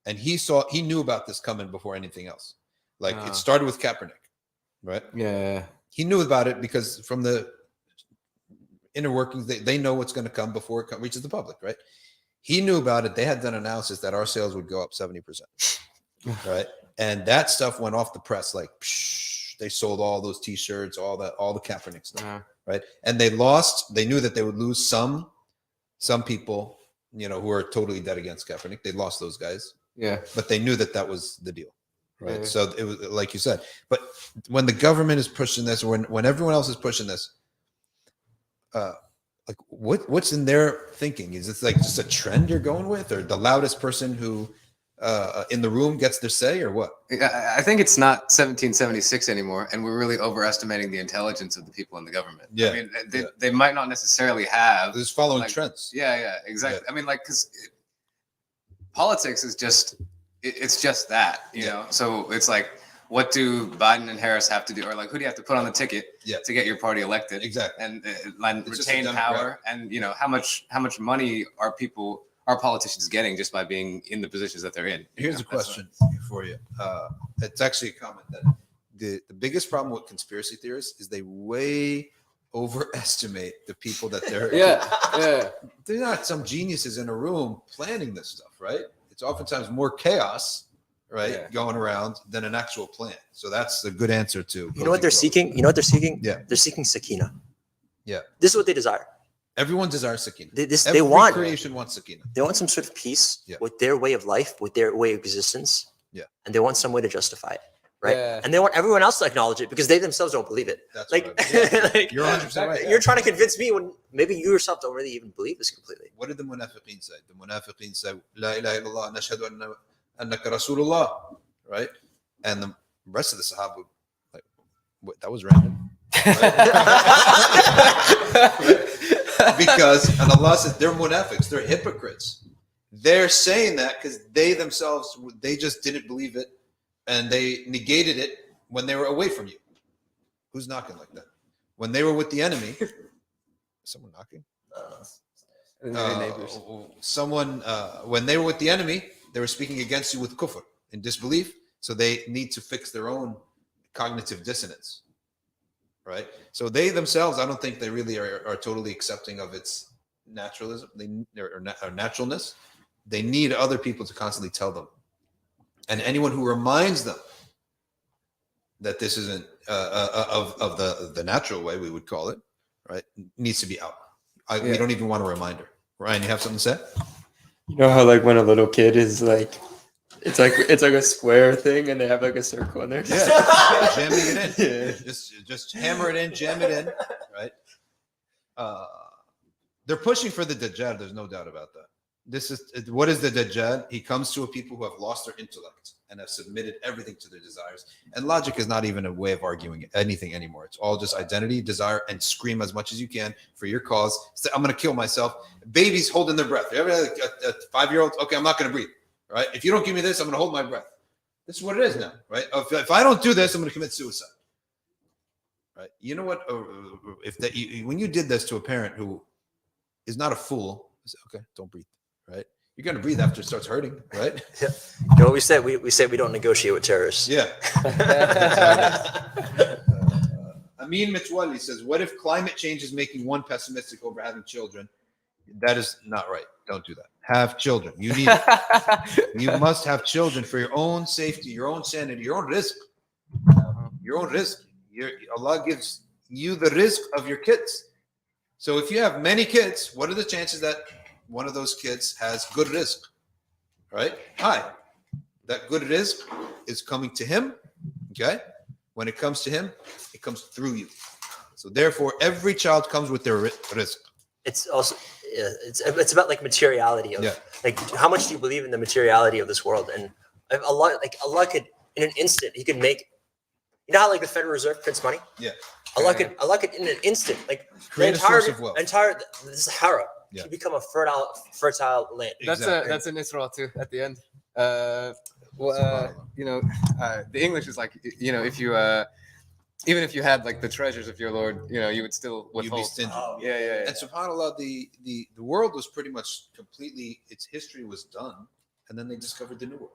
S1: and he knew about this coming before anything else. Like it started with Kaepernick, right? Yeah. He knew about it because from the inner workings, they know what's going to come before it reaches the public, right? He knew about it. They had done analysis that our sales would go up 70%, right? And that stuff went off the press like, they sold all those T-shirts, all the Kaepernick stuff, right? And they lost. They knew that they would lose some people, you know, who are totally dead against Kaepernick. They lost those guys.
S6: Yeah.
S1: But they knew that was the deal, right?
S6: Yeah.
S1: So it was like you said. But when the government is pushing this, or when everyone else is pushing this, like what's in their thinking? Is it like just a trend you're going with, or the loudest person who in the room gets their say, or what?
S6: I think it's not 1776 anymore, and we're really overestimating the intelligence of the people in the government.
S1: Yeah,
S6: I mean, they might not necessarily have.
S1: It's following
S6: like,
S1: trends.
S6: Yeah, exactly.
S1: Yeah.
S6: I mean, like, because politics is just it's just that, you know. So it's like, what do Biden and Harris have to do, or like, who do you have to put on the ticket to get your party elected?
S1: Exactly.
S6: And retain power, and you know how much money are politicians getting just by being in the positions that they're in?
S1: Here's a question for you. It's actually a comment that the biggest problem with conspiracy theorists is they way overestimate the people that they're they're not some geniuses in a room planning this stuff, right? It's oftentimes more chaos, right, going around than an actual plan. So that's a good answer to.
S3: You know what they're seeking?
S1: Yeah,
S3: they're seeking sakina.
S1: Yeah,
S3: this is what they desire.
S1: Everyone desires sakina.
S3: They want
S1: creation wants sakina.
S3: They want some sort of peace with their way of life, with their way of existence.
S1: Yeah,
S3: and they want some way to justify it, right?
S6: Yeah.
S3: And they want everyone else to acknowledge it because they themselves don't believe it.
S1: That's
S3: like,
S1: like you're 100% right.
S3: You're trying to convince me when maybe you yourself don't really even believe this completely.
S1: What did the munafiqeen say? The munafiqeen say, "La ilaha illallah, nashhadu annaka Rasulullah," right? And the rest of the Sahaba, like, what, that was random. Because, and Allah says, they're munafiqs, they're hypocrites. They're saying that because they themselves, they just didn't believe it, and they negated it when they were away from you. Who's knocking like that? When they were with the enemy, someone knocking?
S6: Neighbors.
S1: Someone, when they were with the enemy, they were speaking against you with kufr, in disbelief. So they need to fix their own cognitive dissonance, right? So they themselves, I don't think they really are totally accepting of its naturalism, or naturalness. They need other people to constantly tell them. And anyone who reminds them that this isn't of the natural way, we would call it, right, needs to be out. We don't even want a reminder. Ryan, you have something to say?
S4: You know how like when a little kid is like, it's like a square thing and they have like a circle in there.
S1: Yeah, jamming it in. Yeah. Just hammer it in, jam it in, right? They're pushing for the Dajjal. There's no doubt about that. What is the Dajjal? He comes to a people who have lost their intellect and have submitted everything to their desires. And logic is not even a way of arguing anything anymore. It's all just identity, desire, and scream as much as you can for your cause. Say, I'm going to kill myself. Babies holding their breath. You ever had a 5-year-old? Okay, I'm not going to breathe. Right? If you don't give me this, I'm going to hold my breath. This is what it is now, right? If I don't do this, I'm going to commit suicide. Right? You know what? When you did this to a parent who is not a fool, you say, okay, don't breathe. Right? You're going to breathe after it starts hurting, right?
S3: Yeah. You know what we said? We said we don't negotiate with terrorists.
S1: Yeah. Amin Mitwali says, what if climate change is making one pessimistic over having children? That is not right. Don't do that. Have children. You need it. You must have children for your own safety, your own sanity, your own rizq. Your own rizq. Allah gives you the rizq of your kids. So if you have many kids, what are the chances that one of those kids has good rizq? Right? High. That good rizq is coming to him. Okay? When it comes to him, it comes through you. So therefore, every child comes with their rizq.
S3: It's also it's about like materiality of like how much do you believe in the materiality of this world? And Allah could in an instant he could make, you know how like the Federal Reserve prints money?
S1: Yeah.
S3: Allah could in an instant like
S1: create a source of wealth.
S3: The Sahara could become a fertile land.
S6: That's in Israel too at the end. You know, the English is like, you know, if you even if you had like the treasures of your Lord, you know, you would still withhold.
S1: You'd be stingy.
S3: Oh,
S6: Yeah.
S1: And subhanAllah, the world was pretty much completely, its history was done, and then they discovered the New World.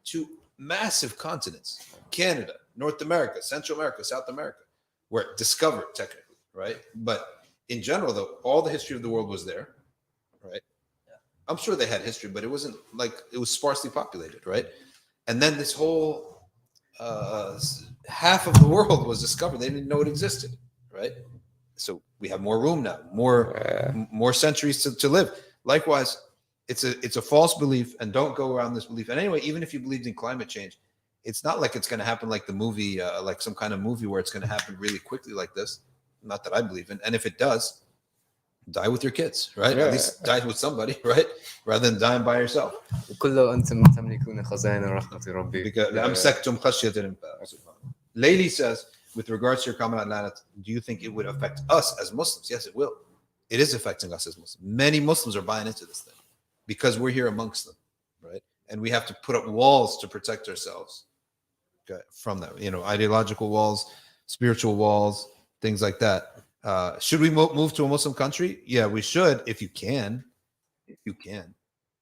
S1: 2 massive continents, Canada, North America, Central America, South America, were discovered technically, right? But in general, though, all the history of the world was there, right? Yeah. I'm sure they had history, but it wasn't like, it was sparsely populated, right? And then this whole half of the world was discovered. They didn't know it existed, right? So We have more room now, more centuries to live. Likewise, it's a false belief, and don't go around this belief. And anyway, even if you believed in climate change, it's not like it's going to happen like the movie, like some kind of movie where it's going to happen really quickly like this. Not that I believe in. And if it does, die with your kids, right? At least die with somebody, right? Rather than dying by yourself. Layli says, with regards to your comment on Lanat, do you think it would affect us as Muslims? Yes, it will. It is affecting us as Muslims. Many Muslims are buying into this thing because we're here amongst them, right? And we have to put up walls to protect ourselves from that, ideological walls, spiritual walls, things like that. Should we move to a Muslim country? Yeah, we should, if you can. If you can.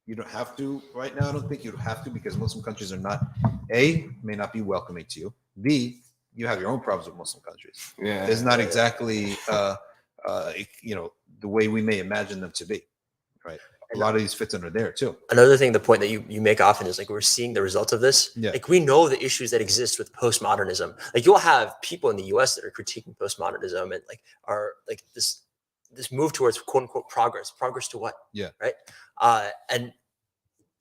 S1: You don't have to right now. I don't think you have to, because Muslim countries are not, A, may not be welcoming to you. B, you have your own problems with Muslim countries. Yeah, it's not exactly the way we may imagine them to be, right? A lot of these fitna are there too.
S3: Another thing, the point that you make often is like, we're seeing the results of this.
S1: Yeah.
S3: Like, we know the issues that exist with postmodernism. Like, you'll have people in the US that are critiquing postmodernism and like are like this move towards quote unquote progress to what?
S1: Yeah.
S3: Right. And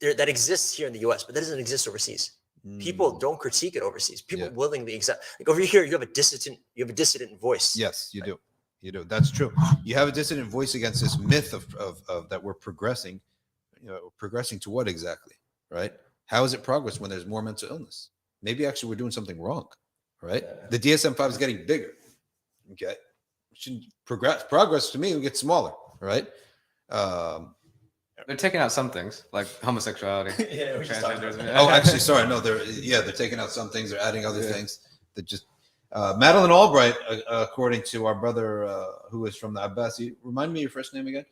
S3: that exists here in the US, but that doesn't exist overseas. People don't critique it overseas. People willingly accept. Like, over here, you have a dissident voice.
S1: Yes, you do. You do. That's true. You have a dissident voice against this myth of that we're progressing. Progressing to what exactly, right? How is it progress when there's more mental illness? Maybe actually we're doing something wrong, right? Yeah. The DSM-5 is getting bigger. Okay, progress to me will get smaller, right?
S6: They're taking out some things like homosexuality.
S1: Oh, actually, sorry, no, they're taking out some things. They're adding other things that just. Madeleine Albright, according to our brother who is from the Abbasi, remind me your first name again.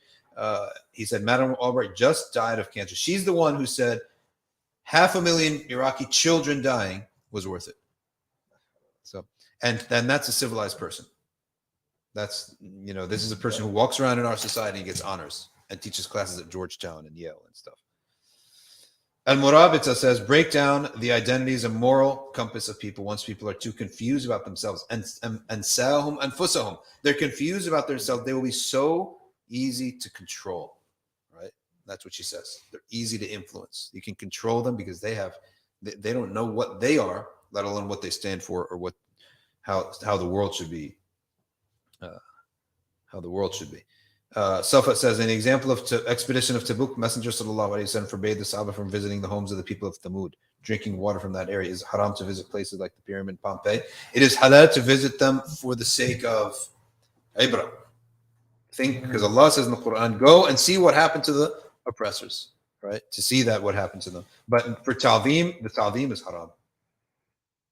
S1: He said Madeleine Albright just died of cancer. She's the one who said 500,000 Iraqi children dying was worth it. So, and that's a civilized person. That's, this is a person who walks around in our society and gets honors and teaches classes at Georgetown and Yale and stuff. Al-Murabita says, break down the identities and moral compass of people once people are too confused about themselves. And sahum anfusahum. They're confused about themselves. They will be so easy to control, right? That's what she says. They're easy to influence. You can control them because they don't know what they are, let alone what they stand for or how the world should be. Safa says, in the example of expedition of Tabuk, Messenger sallallahu alaihi wasallam forbade the Sahaba from visiting the homes of the people of Thamud. Drinking water from that area is haram to visit places like the pyramid Pompeii. It is halal to visit them for the sake of ibra. Because Allah says in the Quran, go and see what happened to the oppressors, right? To see that what happened to them. But for ta'zeem, the ta'zeem is haram.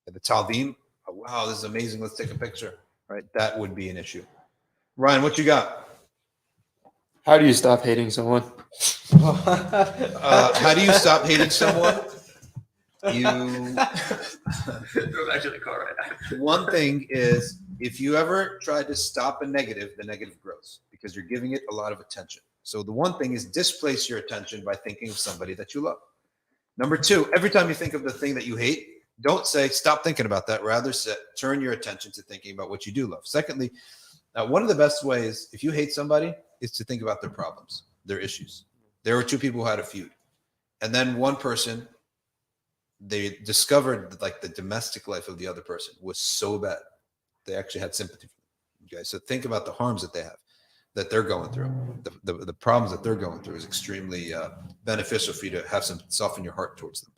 S1: The ta'zeem, oh, wow, this is amazing. Let's take a picture, right? That would be an issue. Ryan, what you got?
S4: How do you stop hating someone?
S1: How do you stop hating someone? You
S3: go back to the car right now.
S1: One thing is, if you ever try to stop a negative, the negative grows because you're giving it a lot of attention. So the one thing is displace your attention by thinking of somebody that you love. Number two, every time you think of the thing that you hate, don't say, stop thinking about that. Rather, turn your attention to thinking about what you do love. Secondly, one of the best ways, if you hate somebody, is to think about their problems, their issues. There were two people who had a feud. And then one person, they discovered like the domestic life of the other person was so bad. They actually had sympathy for them. Okay, so think about the harms that they have, that they're going through. The problems that they're going through is extremely beneficial for you to have some soften your heart towards them.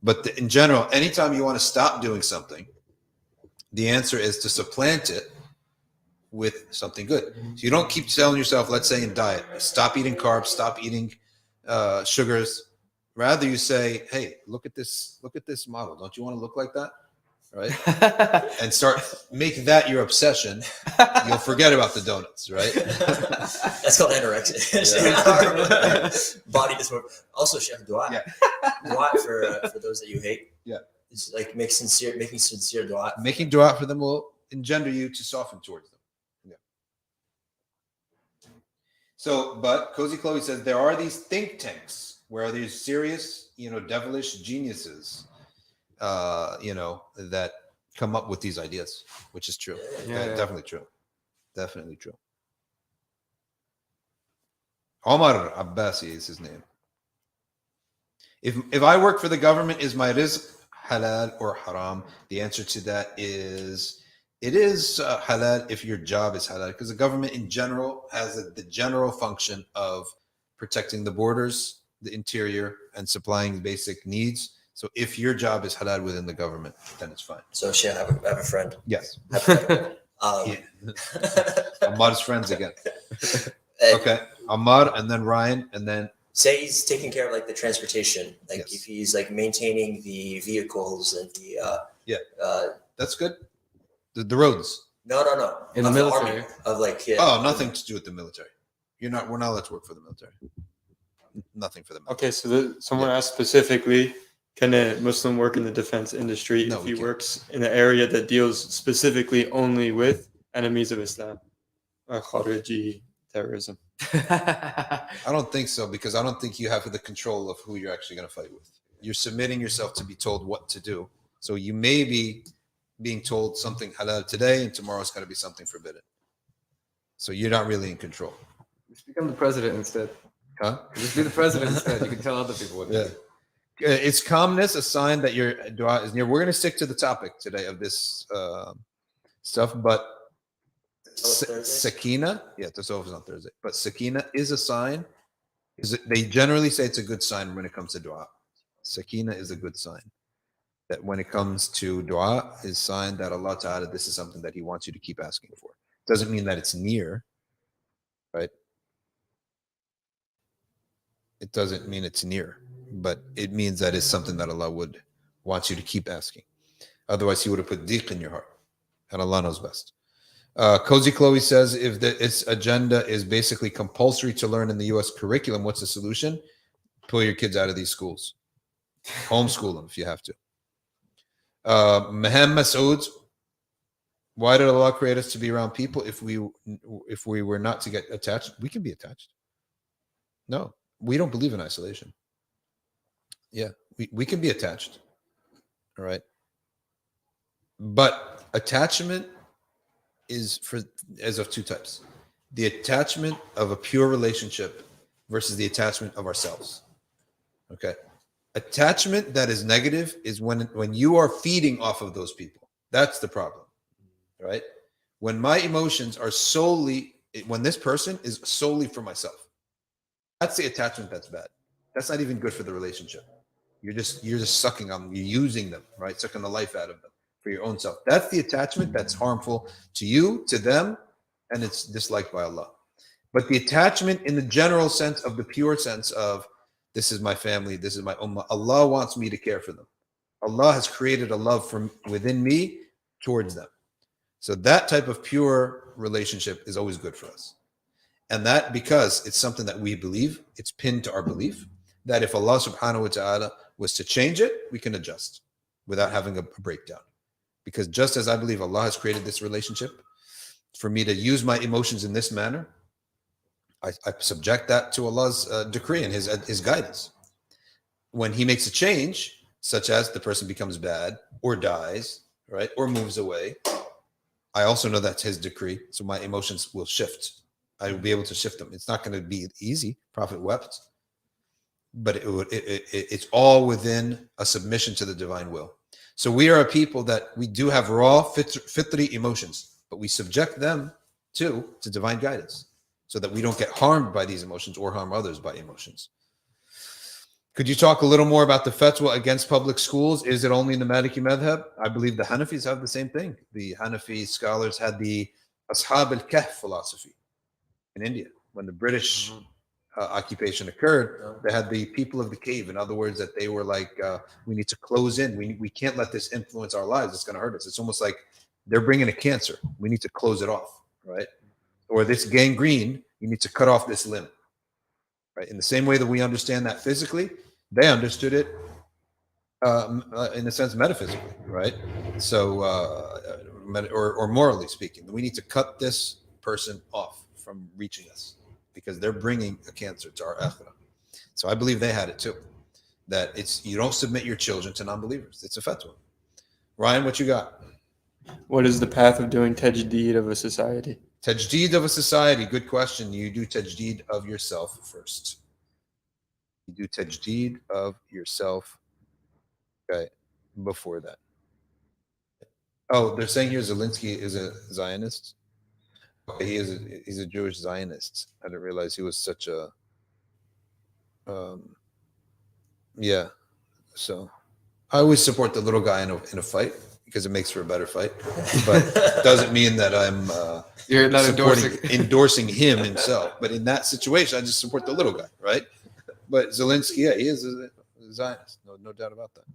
S1: But in general, anytime you want to stop doing something, the answer is to supplant it with something good. So you don't keep telling yourself, let's say in diet, stop eating carbs, stop eating sugars. Rather, you say, hey, look at this model. Don't you want to look like that? Right? And make that your obsession. You'll forget about the donuts, right?
S3: That's called anorexia. Body dysmorphia. Also, Chef, dua.
S1: Yeah.
S3: Dua for those that you hate.
S1: Yeah.
S3: It's like making sincere dua.
S1: Making dua for them will engender you to soften towards them. So, but Cozy Chloe says there are these think tanks where these serious, devilish geniuses, that come up with these ideas, which is true. Definitely true. Definitely true. Omar Abbasi is his name. If I work for the government, is my rizq halal or haram? The answer to that is it is halal if your job is halal, because the government in general has the general function of protecting the borders, the interior, and supplying basic needs. So if your job is halal within the government, then it's fine.
S3: So Sheikh, I have a friend.
S1: Yes.
S3: Yeah.
S1: Ammar's friends again. Okay. Ammar, and then Ryan, and then
S3: say he's taking care of like the transportation, like
S1: yes.
S3: if he's like maintaining the vehicles and the
S1: that's good. The roads.
S3: No.
S6: In the military.
S3: Of like
S1: nothing to do with the military. We're not allowed to work for the military. Nothing for the military.
S4: Okay, so someone asked specifically, can a Muslim work in the defense industry if he works in an area that deals specifically only with enemies of Islam, Khariji terrorism?
S1: I don't think so, because I don't think you have the control of who you're actually going to fight with. You're submitting yourself to be told what to do. So you may be being told something halal today, and tomorrow it's going to be something forbidden. So you're not really in control.
S6: Just become the president instead.
S1: Huh?
S6: Just be the president instead. You can tell other people what to do.
S1: It's calmness, a sign that your dua is near. We're going to stick to the topic today of this stuff, but sakina, this is on Thursday, but sakina is a sign. They generally say it's a good sign when it comes to dua. Sakina is a good sign. That when it comes to dua is sign that Allah Ta'ala, this is something that He wants you to keep asking for. Doesn't mean that it's near, right? It doesn't mean it's near, but it means that it's something that Allah would want you to keep asking. Otherwise, He would have put diq in your heart, and Allah knows best. Cozy Chloe says, if its agenda is basically compulsory to learn in the U.S. curriculum, what's the solution? Pull your kids out of these schools. Homeschool them if you have to. Mehem Masood, why did Allah create us to be around people if we were not to get attached? We can be attached. No, we don't believe in isolation. Yeah, we can be attached. All right. But attachment is of two types. The attachment of a pure relationship versus the attachment of ourselves. Okay. Attachment that is negative is when you are feeding off of those people. That's the problem. Right? When my emotions are when this person is solely for myself. That's the attachment that's bad. That's not even good for the relationship. You're just sucking on them. You're using them, right? Sucking the life out of them for your own self. That's the attachment that's harmful to you, to them, and it's disliked by Allah. But the attachment in the general sense of the pure sense of this is my family, this is my ummah. Allah wants me to care for them. Allah has created a love from within me towards them. So that type of pure relationship is always good for us. And that because it's something that we believe, it's pinned to our belief, that if Allah subhanahu wa ta'ala was to change it, we can adjust without having a breakdown. Because just as I believe Allah has created this relationship, for me to use my emotions in this manner, I subject that to Allah's decree and His guidance. When He makes a change, such as the person becomes bad or dies, right, or moves away, I also know that's His decree, so my emotions will shift. I will be able to shift them. It's not going to be easy. Prophet wept, but it's all within a submission to the divine will. So we are a people that we do have raw fitri emotions, but we subject them to divine guidance so that we don't get harmed by these emotions or harm others by emotions. Could you talk a little more about the fatwa against public schools? Is it only in the Maliki madhab? I believe the Hanafis have the same thing. The Hanafi scholars had the Ashab al-Kahf philosophy in India. When the British occupation occurred, they had the people of the cave. In other words, that they were like, we need to close in. We can't let this influence our lives. It's going to hurt us. It's almost like they're bringing a cancer. We need to close it off, right? Or this gangrene, you need to cut off this limb, right? In the same way that we understand that physically, they understood it in a sense metaphysically, right? So, or morally speaking, we need to cut this person off from reaching us because they're bringing a cancer to our akhirah. So I believe they had it too. That you don't submit your children to non-believers. It's a fatwa. Ryan, what you got?
S4: What is the path of doing tajdeed of a society?
S1: Tajdeed of a society. Good question. You do tajdeed of yourself first. You do tajdeed of yourself, okay, before that. Oh, they're saying here Zelensky is a Zionist. Okay, he's a Jewish Zionist. I didn't realize he was such a yeah. So I always support the little guy in a fight because it makes for a better fight, but doesn't mean that I'm
S6: You're not
S1: endorsing him himself. But in that situation, I just support the little guy, right? But Zelensky, yeah, he is a Zionist, no doubt about that.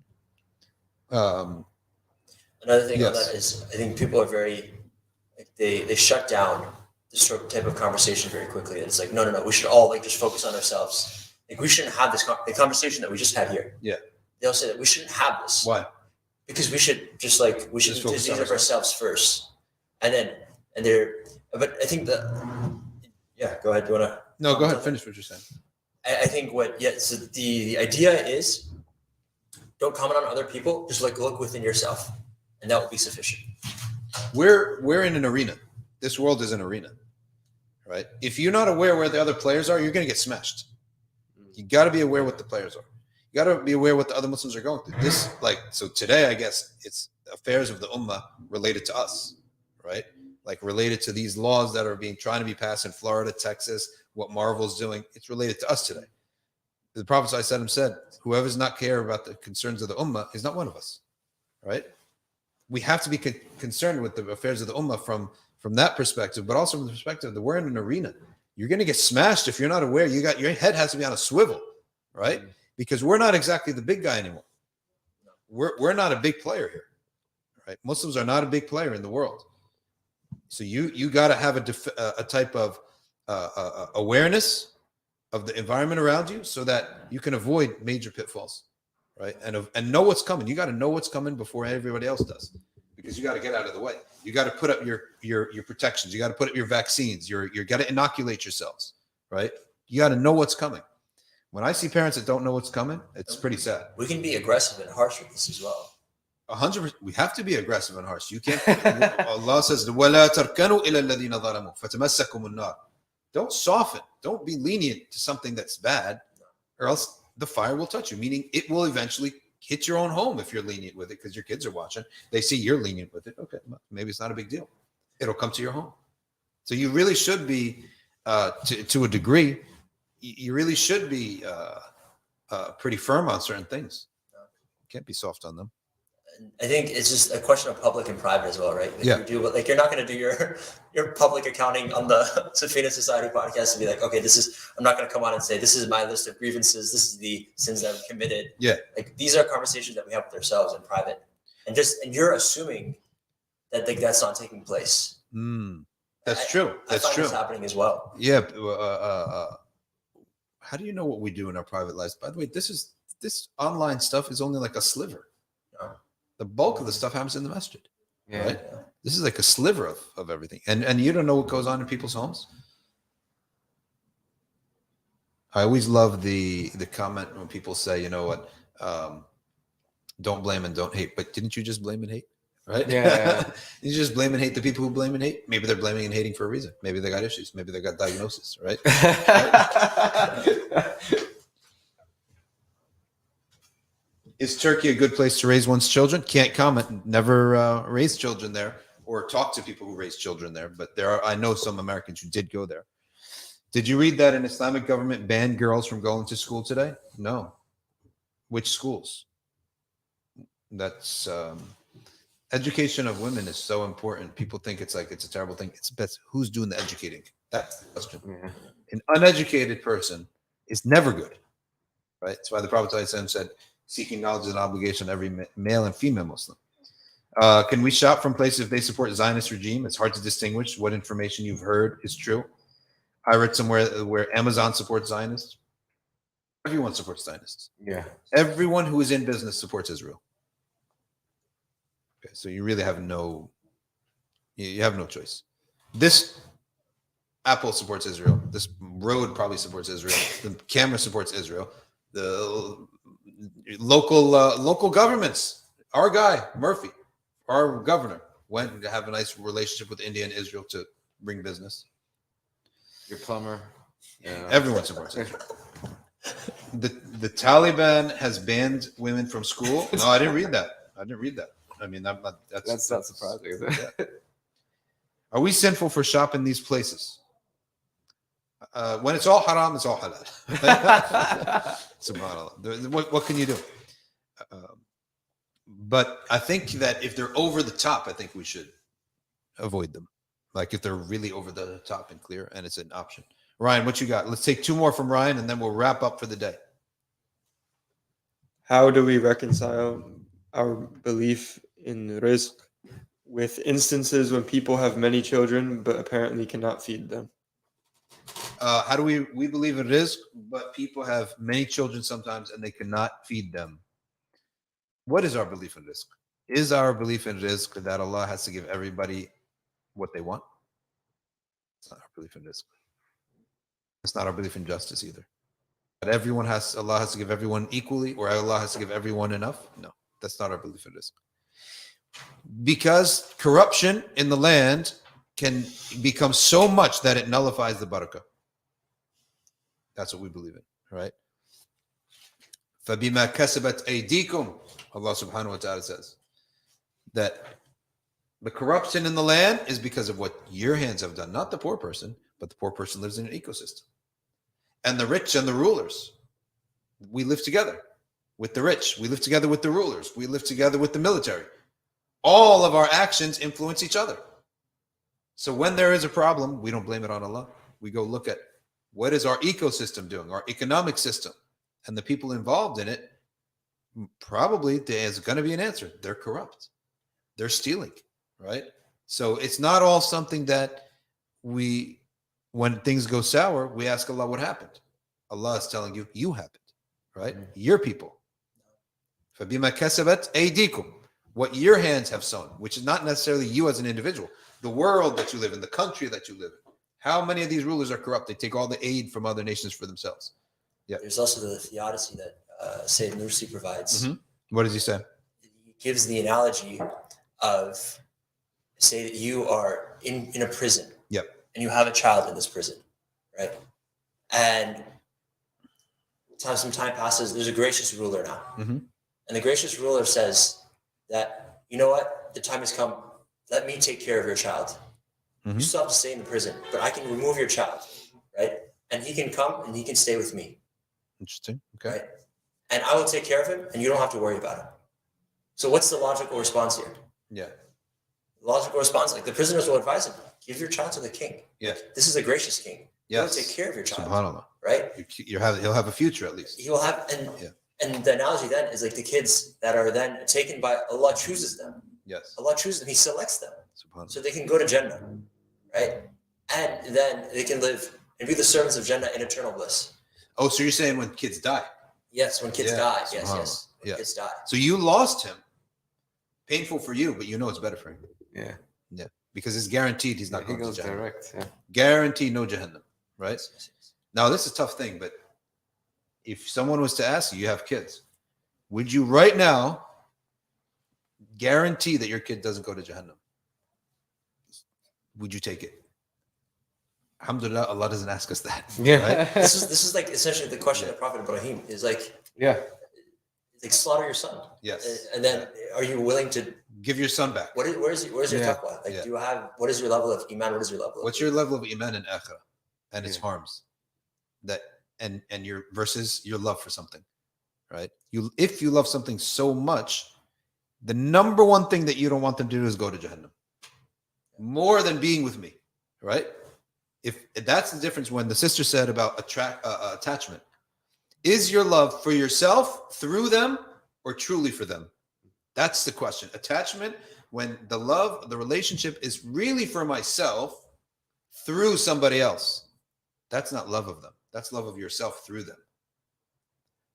S3: Another thing on that is, I think people are very, like, they shut down this type of conversation very quickly. It's like, no, we should all like just focus on ourselves. Like, we shouldn't have this the conversation that we just had here.
S1: Yeah,
S3: they'll say that we shouldn't have this.
S1: Why?
S3: Because we should just focus on ourselves first, but I think that, yeah, go ahead. Do you wanna?
S1: No, go ahead. Finish what you're saying.
S3: I think so the idea is, don't comment on other people. Just look within yourself, and that will be sufficient.
S1: We're in an arena. This world is an arena, right? If you're not aware where the other players are, you're going to get smashed. You got to be aware what the players are. You got to be aware what the other Muslims are going through. So today, I guess it's affairs of the ummah related to us, right? Like related to these laws that are trying to be passed in Florida, Texas, what Marvel's doing. It's related to us today. The Prophet ﷺ said, whoever does not care about the concerns of the ummah is not one of us, right? We have to be concerned with the affairs of the ummah from that perspective, but also from the perspective that we're in an arena. You're going to get smashed if you're not aware. Your head has to be on a swivel, right? Because we're not exactly the big guy anymore. We're not a big player here, right? Muslims are not a big player in the world. So you got to have a type of awareness of the environment around you so that you can avoid major pitfalls, right? And know what's coming. You got to know what's coming before everybody else does, because you got to get out of the way. You got to put up your protections. You got to put up your vaccines. You got to inoculate yourselves, right? You got to know what's coming. When I see parents that don't know what's coming, it's pretty sad.
S3: We can be aggressive and harsh with this as well.
S1: 100%. We have to be aggressive and harsh. You can't. Allah says, وَلَا تَرْكَنُوا إِلَى الَّذِينَ ظَلَمُوا فَتَمَسَّكُمُ النَّارِ. Don't soften. Don't be lenient to something that's bad, or else the fire will touch you, meaning it will eventually hit your own home if you're lenient with it, because your kids are watching. They see you're lenient with it. Okay, maybe it's not a big deal. It'll come to your home. So you really should be, to a degree, you really should be pretty firm on certain things. You can't be soft on them.
S3: I think it's just a question of public and private as well, right? Like,
S1: yeah.
S3: You're not going to do your public accounting on the Safina Society podcast and be like, okay, I'm not going to come on and say, this is my list of grievances. This is the sins that I've committed.
S1: Yeah.
S3: Like, these are conversations that we have with ourselves in private, and you're assuming that that's not taking place.
S1: That's true. That's true.
S3: It's happening as well.
S1: Yeah. How do you know what we do in our private lives? By the way, this online stuff is only like a sliver. The bulk of the stuff happens in the masjid, right? Yeah. This is like a sliver of everything. And you don't know what goes on in people's homes. I always love the comment when people say, you know what, don't blame and don't hate. But didn't you just blame and hate, right?
S6: Yeah.
S1: You just blame and hate the people who blame and hate. Maybe they're blaming and hating for a reason. Maybe they got issues. Maybe they got diagnosis, right? Is Turkey a good place to raise one's children? Can't comment. Never raised children there or talk to people who raise children there. But I know some Americans who did go there. Did you read that an Islamic government banned girls from going to school today? No. Which schools? That's education of women is so important. People think it's a terrible thing. It's best. Who's doing the educating? That's the question. Yeah. An uneducated person is never good, right? That's why the Prophet ﷺ said, seeking knowledge is an obligation on every male and female Muslim. Can we shop from places if they support Zionist regime? It's hard to distinguish what information you've heard is true. I read somewhere where Amazon supports Zionists. Everyone supports Zionists.
S6: Yeah.
S1: Everyone who is in business supports Israel. Okay, so you really have no choice. This Apple supports Israel. This road probably supports Israel. The camera supports Israel. The local governments. Our guy Murphy, our governor, went to have a nice relationship with India and Israel to bring business.
S6: Your plumber. Yeah.
S1: Everyone supports it. The Taliban has banned women from school. No, I didn't read that. I mean, that's
S6: not surprising, is it?
S1: Yeah. Are we sinful for shopping these places? When it's all haram, it's all halal. Subhanallah. What can you do? But I think that if they're over the top, I think we should avoid them. Like if they're really over the top and clear and it's an option. Ryan, what you got? Let's take 2 more from Ryan and then we'll wrap up for the day.
S4: How do we reconcile our belief in rizq with instances when people have many children but apparently cannot feed them?
S1: How do we believe in rizq, but people have many children sometimes and they cannot feed them? What is our belief in rizq? Is our belief in rizq that Allah has to give everybody what they want? It's not our belief in rizq. It's not our belief in justice either. That Allah has to give everyone equally, or Allah has to give everyone enough? No, that's not our belief in rizq. Because corruption in the land can become so much that it nullifies the barakah. That's what we believe in, right? فَبِمَا كَسَبَتْ أَيْدِيكُمْ, Allah subhanahu wa ta'ala says that the corruption in the land is because of what your hands have done, not the poor person, but the poor person lives in an ecosystem. And the rich and the rulers, we live together with the rich. We live together with the rulers. We live together with the military. All of our actions influence each other. So when there is a problem, we don't blame it on Allah. We go look at what is our ecosystem doing, our economic system, and the people involved in it. Probably there's going to be an answer. They're corrupt. They're stealing, right? So it's not all something that when things go sour, we ask Allah what happened. Allah is telling you happened, right? Your people. فَبِمَا كَسَبَتْ أَيْدِيكُمْ, what your hands have sown, which is not necessarily you as an individual, the world that you live in, the country that you live in. How many of these rulers are corrupt? They take all the aid from other nations for themselves. Yeah.
S3: There's also the theodicy that Sayyid Nursi provides.
S1: Mm-hmm. What does he say?
S3: He gives the analogy of, say that you are in a prison.
S1: Yep.
S3: And you have a child in this prison, right? And some time passes, there's a gracious ruler now.
S1: Mm-hmm.
S3: And the gracious ruler says that, you know what? The time has come. Let me take care of your child.
S1: Mm-hmm.
S3: You still have to stay in the prison, but I can remove your child, right? And he can come and he can stay with me.
S1: Interesting. Okay.
S3: Right? And I will take care of him and you don't have to worry about him. So what's the logical response here?
S1: Yeah.
S3: The logical response, like the prisoners will advise him, give your child to the king.
S1: Yeah.
S3: Like, this is a gracious king.
S1: Yes.
S3: He'll take care of your child.
S1: SubhanAllah.
S3: Right?
S1: He'll have a future at least.
S3: He will have, and the analogy then is like the kids that are then taken by Allah chooses them.
S1: Yes.
S3: Allah chooses them. He selects them.
S1: SubhanAllah.
S3: So they can go to Jannah. Right? And then they can live and be the servants of Jannah in eternal bliss.
S1: Oh, so you're saying when kids die?
S3: Yes, when kids die. Yes. When kids die.
S1: So you lost him. Painful for you, but you know it's better for him.
S6: Yeah.
S1: Yeah. Because it's guaranteed he's not going to Jahannam.
S6: Direct. Yeah.
S1: Guaranteed no Jahannam. Right? Yes. Now, this is a tough thing, but if someone was to ask you, you have kids, would you right now guarantee that your kid doesn't go to Jahannam? Would you take it? Alhamdulillah, Allah doesn't ask us that.
S6: Yeah.
S1: Right?
S3: This is like essentially the question of Prophet Ibrahim is like, like slaughter your son.
S1: Yes.
S3: And then are you willing to
S1: give your son back?
S3: Where's your taqwa? Like, do you have, what is your level of iman? What is your level?
S1: What's your level of iman in akhirah and its harms? That and your versus your love for something, right? If you love something so much, the number one thing that you don't want them to do is go to Jahannam. More than being with me, right? If that's the difference when the sister said about attachment. Is your love for yourself through them or truly for them? That's the question. Attachment, when the love, the relationship is really for myself through somebody else. That's not love of them. That's love of yourself through them.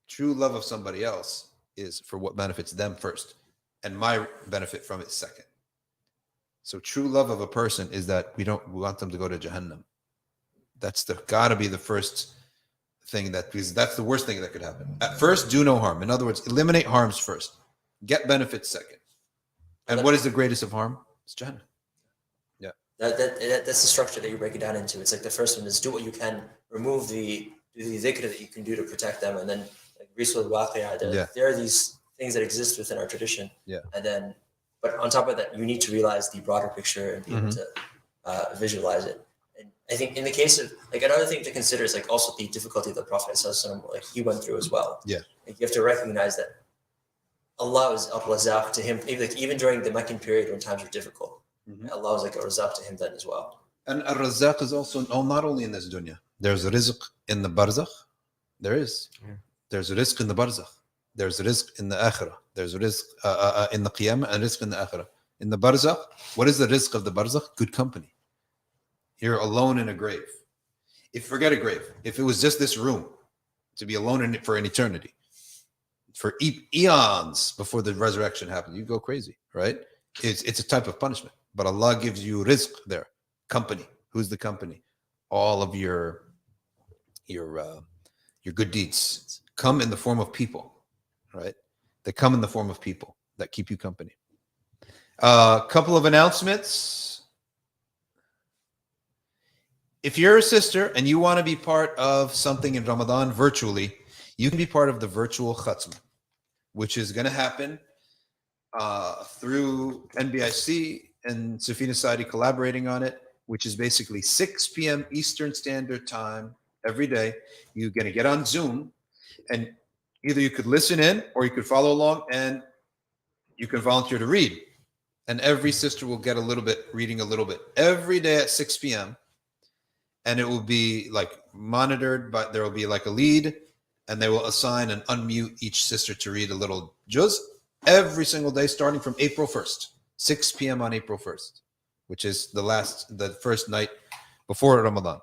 S1: True love of somebody else is for what benefits them first, and my benefit from it second. So true love of a person is that we want them to go to Jahannam. That's gotta be the first thing, because that's the worst thing that could happen. At first, do no harm. In other words, eliminate harms first. Get benefits second. And what is the greatest of harm? It's Jannah. Yeah.
S3: That's the structure that you break it down into. It's like the first one is do what you can, remove the dhikr that you can do to protect them, and then like rizq al-waqi'ah. There are these things that exist within our tradition.
S1: Yeah.
S3: And then, but on top of that, you need to realize the broader picture and be able to visualize it. And I think in the case of like another thing to consider is like also the difficulty that the Prophet like he went through as well.
S1: Yeah.
S3: Like you have to recognize that Allah is al-Razaq to him, even during the Meccan period when times were difficult. Allah was like a razaq to him then as well.
S1: And a razaq is also not only in this dunya. There's rizq in the barzakh. There is. There's rizq in the barzakh. There's rizq in the akhirah. There's rizq in the qiyamah and rizq in the akhirah. In the barzakh, what is the rizq of the barzakh? Good company. You're alone in a grave. Forget a grave. If it was just this room, to be alone in it for an eternity, for eons before the resurrection happens, you go crazy, right? It's a type of punishment. But Allah gives you rizq there, company. Who's the company? All of your good deeds come in the form of people, right? They come in the form of people that keep you company. A couple of announcements. If you're a sister and you want to be part of something in Ramadan virtually, you can be part of the virtual khatm, which is going to happen through NBIC and Safina Society collaborating on it, which is basically 6 p.m. Eastern Standard Time every day. You're going to get on Zoom, and either you could listen in or you could follow along, and you can volunteer to read. And every sister will get a little bit, reading a little bit every day at 6 p.m. And it will be like monitored, but there will be like a lead, and they will assign and unmute each sister to read a little juz every single day, starting from April 1st. 6 p.m. on April 1st, which is the first night before Ramadan.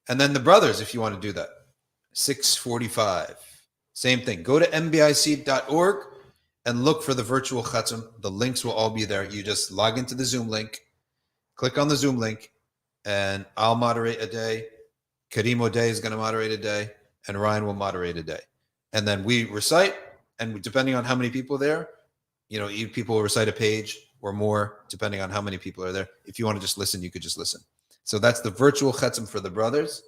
S1: And then the brothers, if you want to do that, 6:45. Same thing. Go to nbic.org and look for the virtual khatam. The links will all be there. You just log into the Zoom link, click on the Zoom link, and I'll moderate a day. Kareem O'Day is going to moderate a day, and Ryan will moderate a day. And then we recite, and depending on how many people there, people will recite a page or more, depending on how many people are there. If you want to just listen, you could just listen. So that's the virtual khatam for the brothers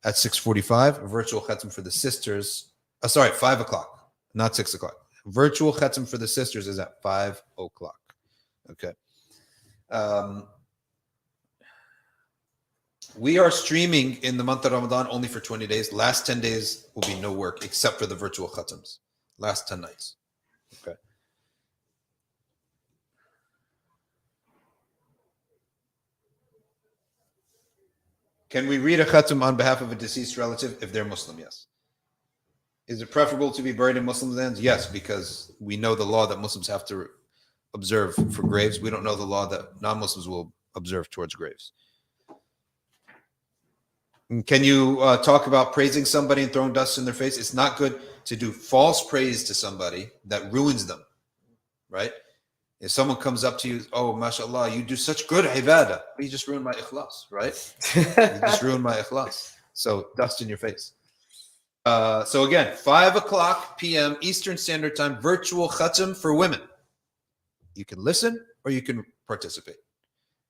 S1: at 6:45. Virtual khatam for the sisters. 5 o'clock, not 6 o'clock. Virtual khatam for the sisters is at 5 o'clock. Okay. We are streaming in the month of Ramadan only for 20 days. Last 10 days will be no work except for the virtual khatams. Last 10 nights. Okay. Can we read a khatam on behalf of a deceased relative if they're Muslim? Yes. Is it preferable to be buried in Muslim lands? Yes, because we know the law that Muslims have to observe for graves. We don't know the law that non-Muslims will observe towards graves. Can you talk about praising somebody and throwing dust in their face? It's not good to do false praise to somebody that ruins them, right? If someone comes up to you, oh, mashallah, you do such good ibadah. You just ruined my ikhlas, right? You just ruined my ikhlas. So dust in your face. So again, 5 o'clock p.m. Eastern Standard Time, virtual khatam for women. You can listen or you can participate.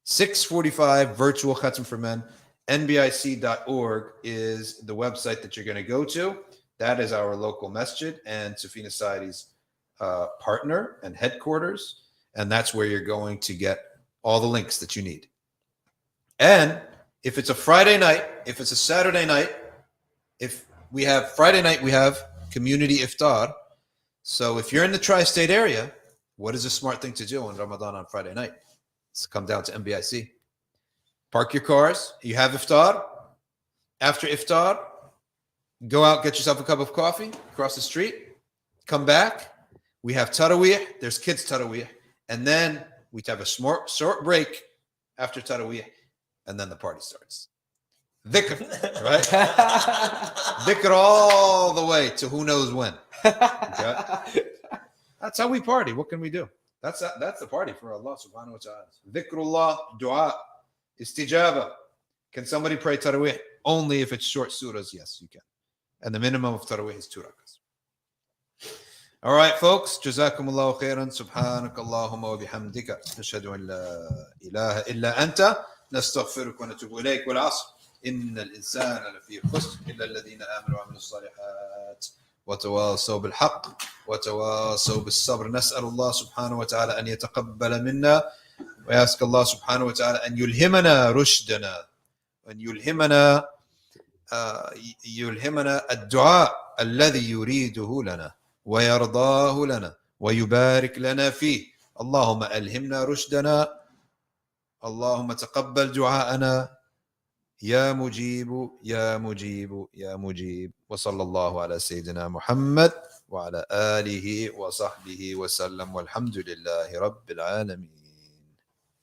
S1: 6:45 virtual khatam for men. NBIC.org is the website that you're going to go to. That is our local masjid and Safina Society's partner and headquarters. And that's where you're going to get all the links that you need. And if it's a Friday night, if it's a Saturday night, if we have Friday night, we have community iftar. So if you're in the tri-state area, what is a smart thing to do on Ramadan on Friday night? It's come down to NBIC. Park your cars. You have iftar. After iftar, go out, get yourself a cup of coffee, cross the street, come back. We have Taraweeh. There's kids Taraweeh. And then we have a short break after Taraweeh. And then the party starts. Dhikr, right? Dhikr all the way to who knows when. Okay? That's how we party. What can we do? That's the party for Allah subhanahu wa ta'ala. Dhikrullah, dua, istijaba. Can somebody pray Taraweeh? Only if it's short surahs, yes, you can. And the minimum of Taraweeh is 2 rakahs. All right, folks. جزاكم الله خيرا. سبحانك اللهم وبحمدك نشهد أن لا إله إلا أنت نستغفرك ونتوب إليك. والعصر إن الإنسان لفي خسر إلا الذين آمنوا وعملوا الصالحات وتواصوا بالحق وتواصوا بالصبر. نسأل الله سبحانه وتعالى أن يتقبل منا، ويسأل الله سبحانه وتعالى أن يلهمنا رشدنا، وأن يلهمنا الدعاء الذي يريده لنا ويرضاه لنا ويبارك لنا فيه. اللهم ألهمنا رشدنا، اللهم تقبل دعاءنا يا مجيب يا مجيب يا مجيب. وصلى الله على سيدنا محمد وعلى آله وصحبه وسلم، والحمد لله رب العالمين.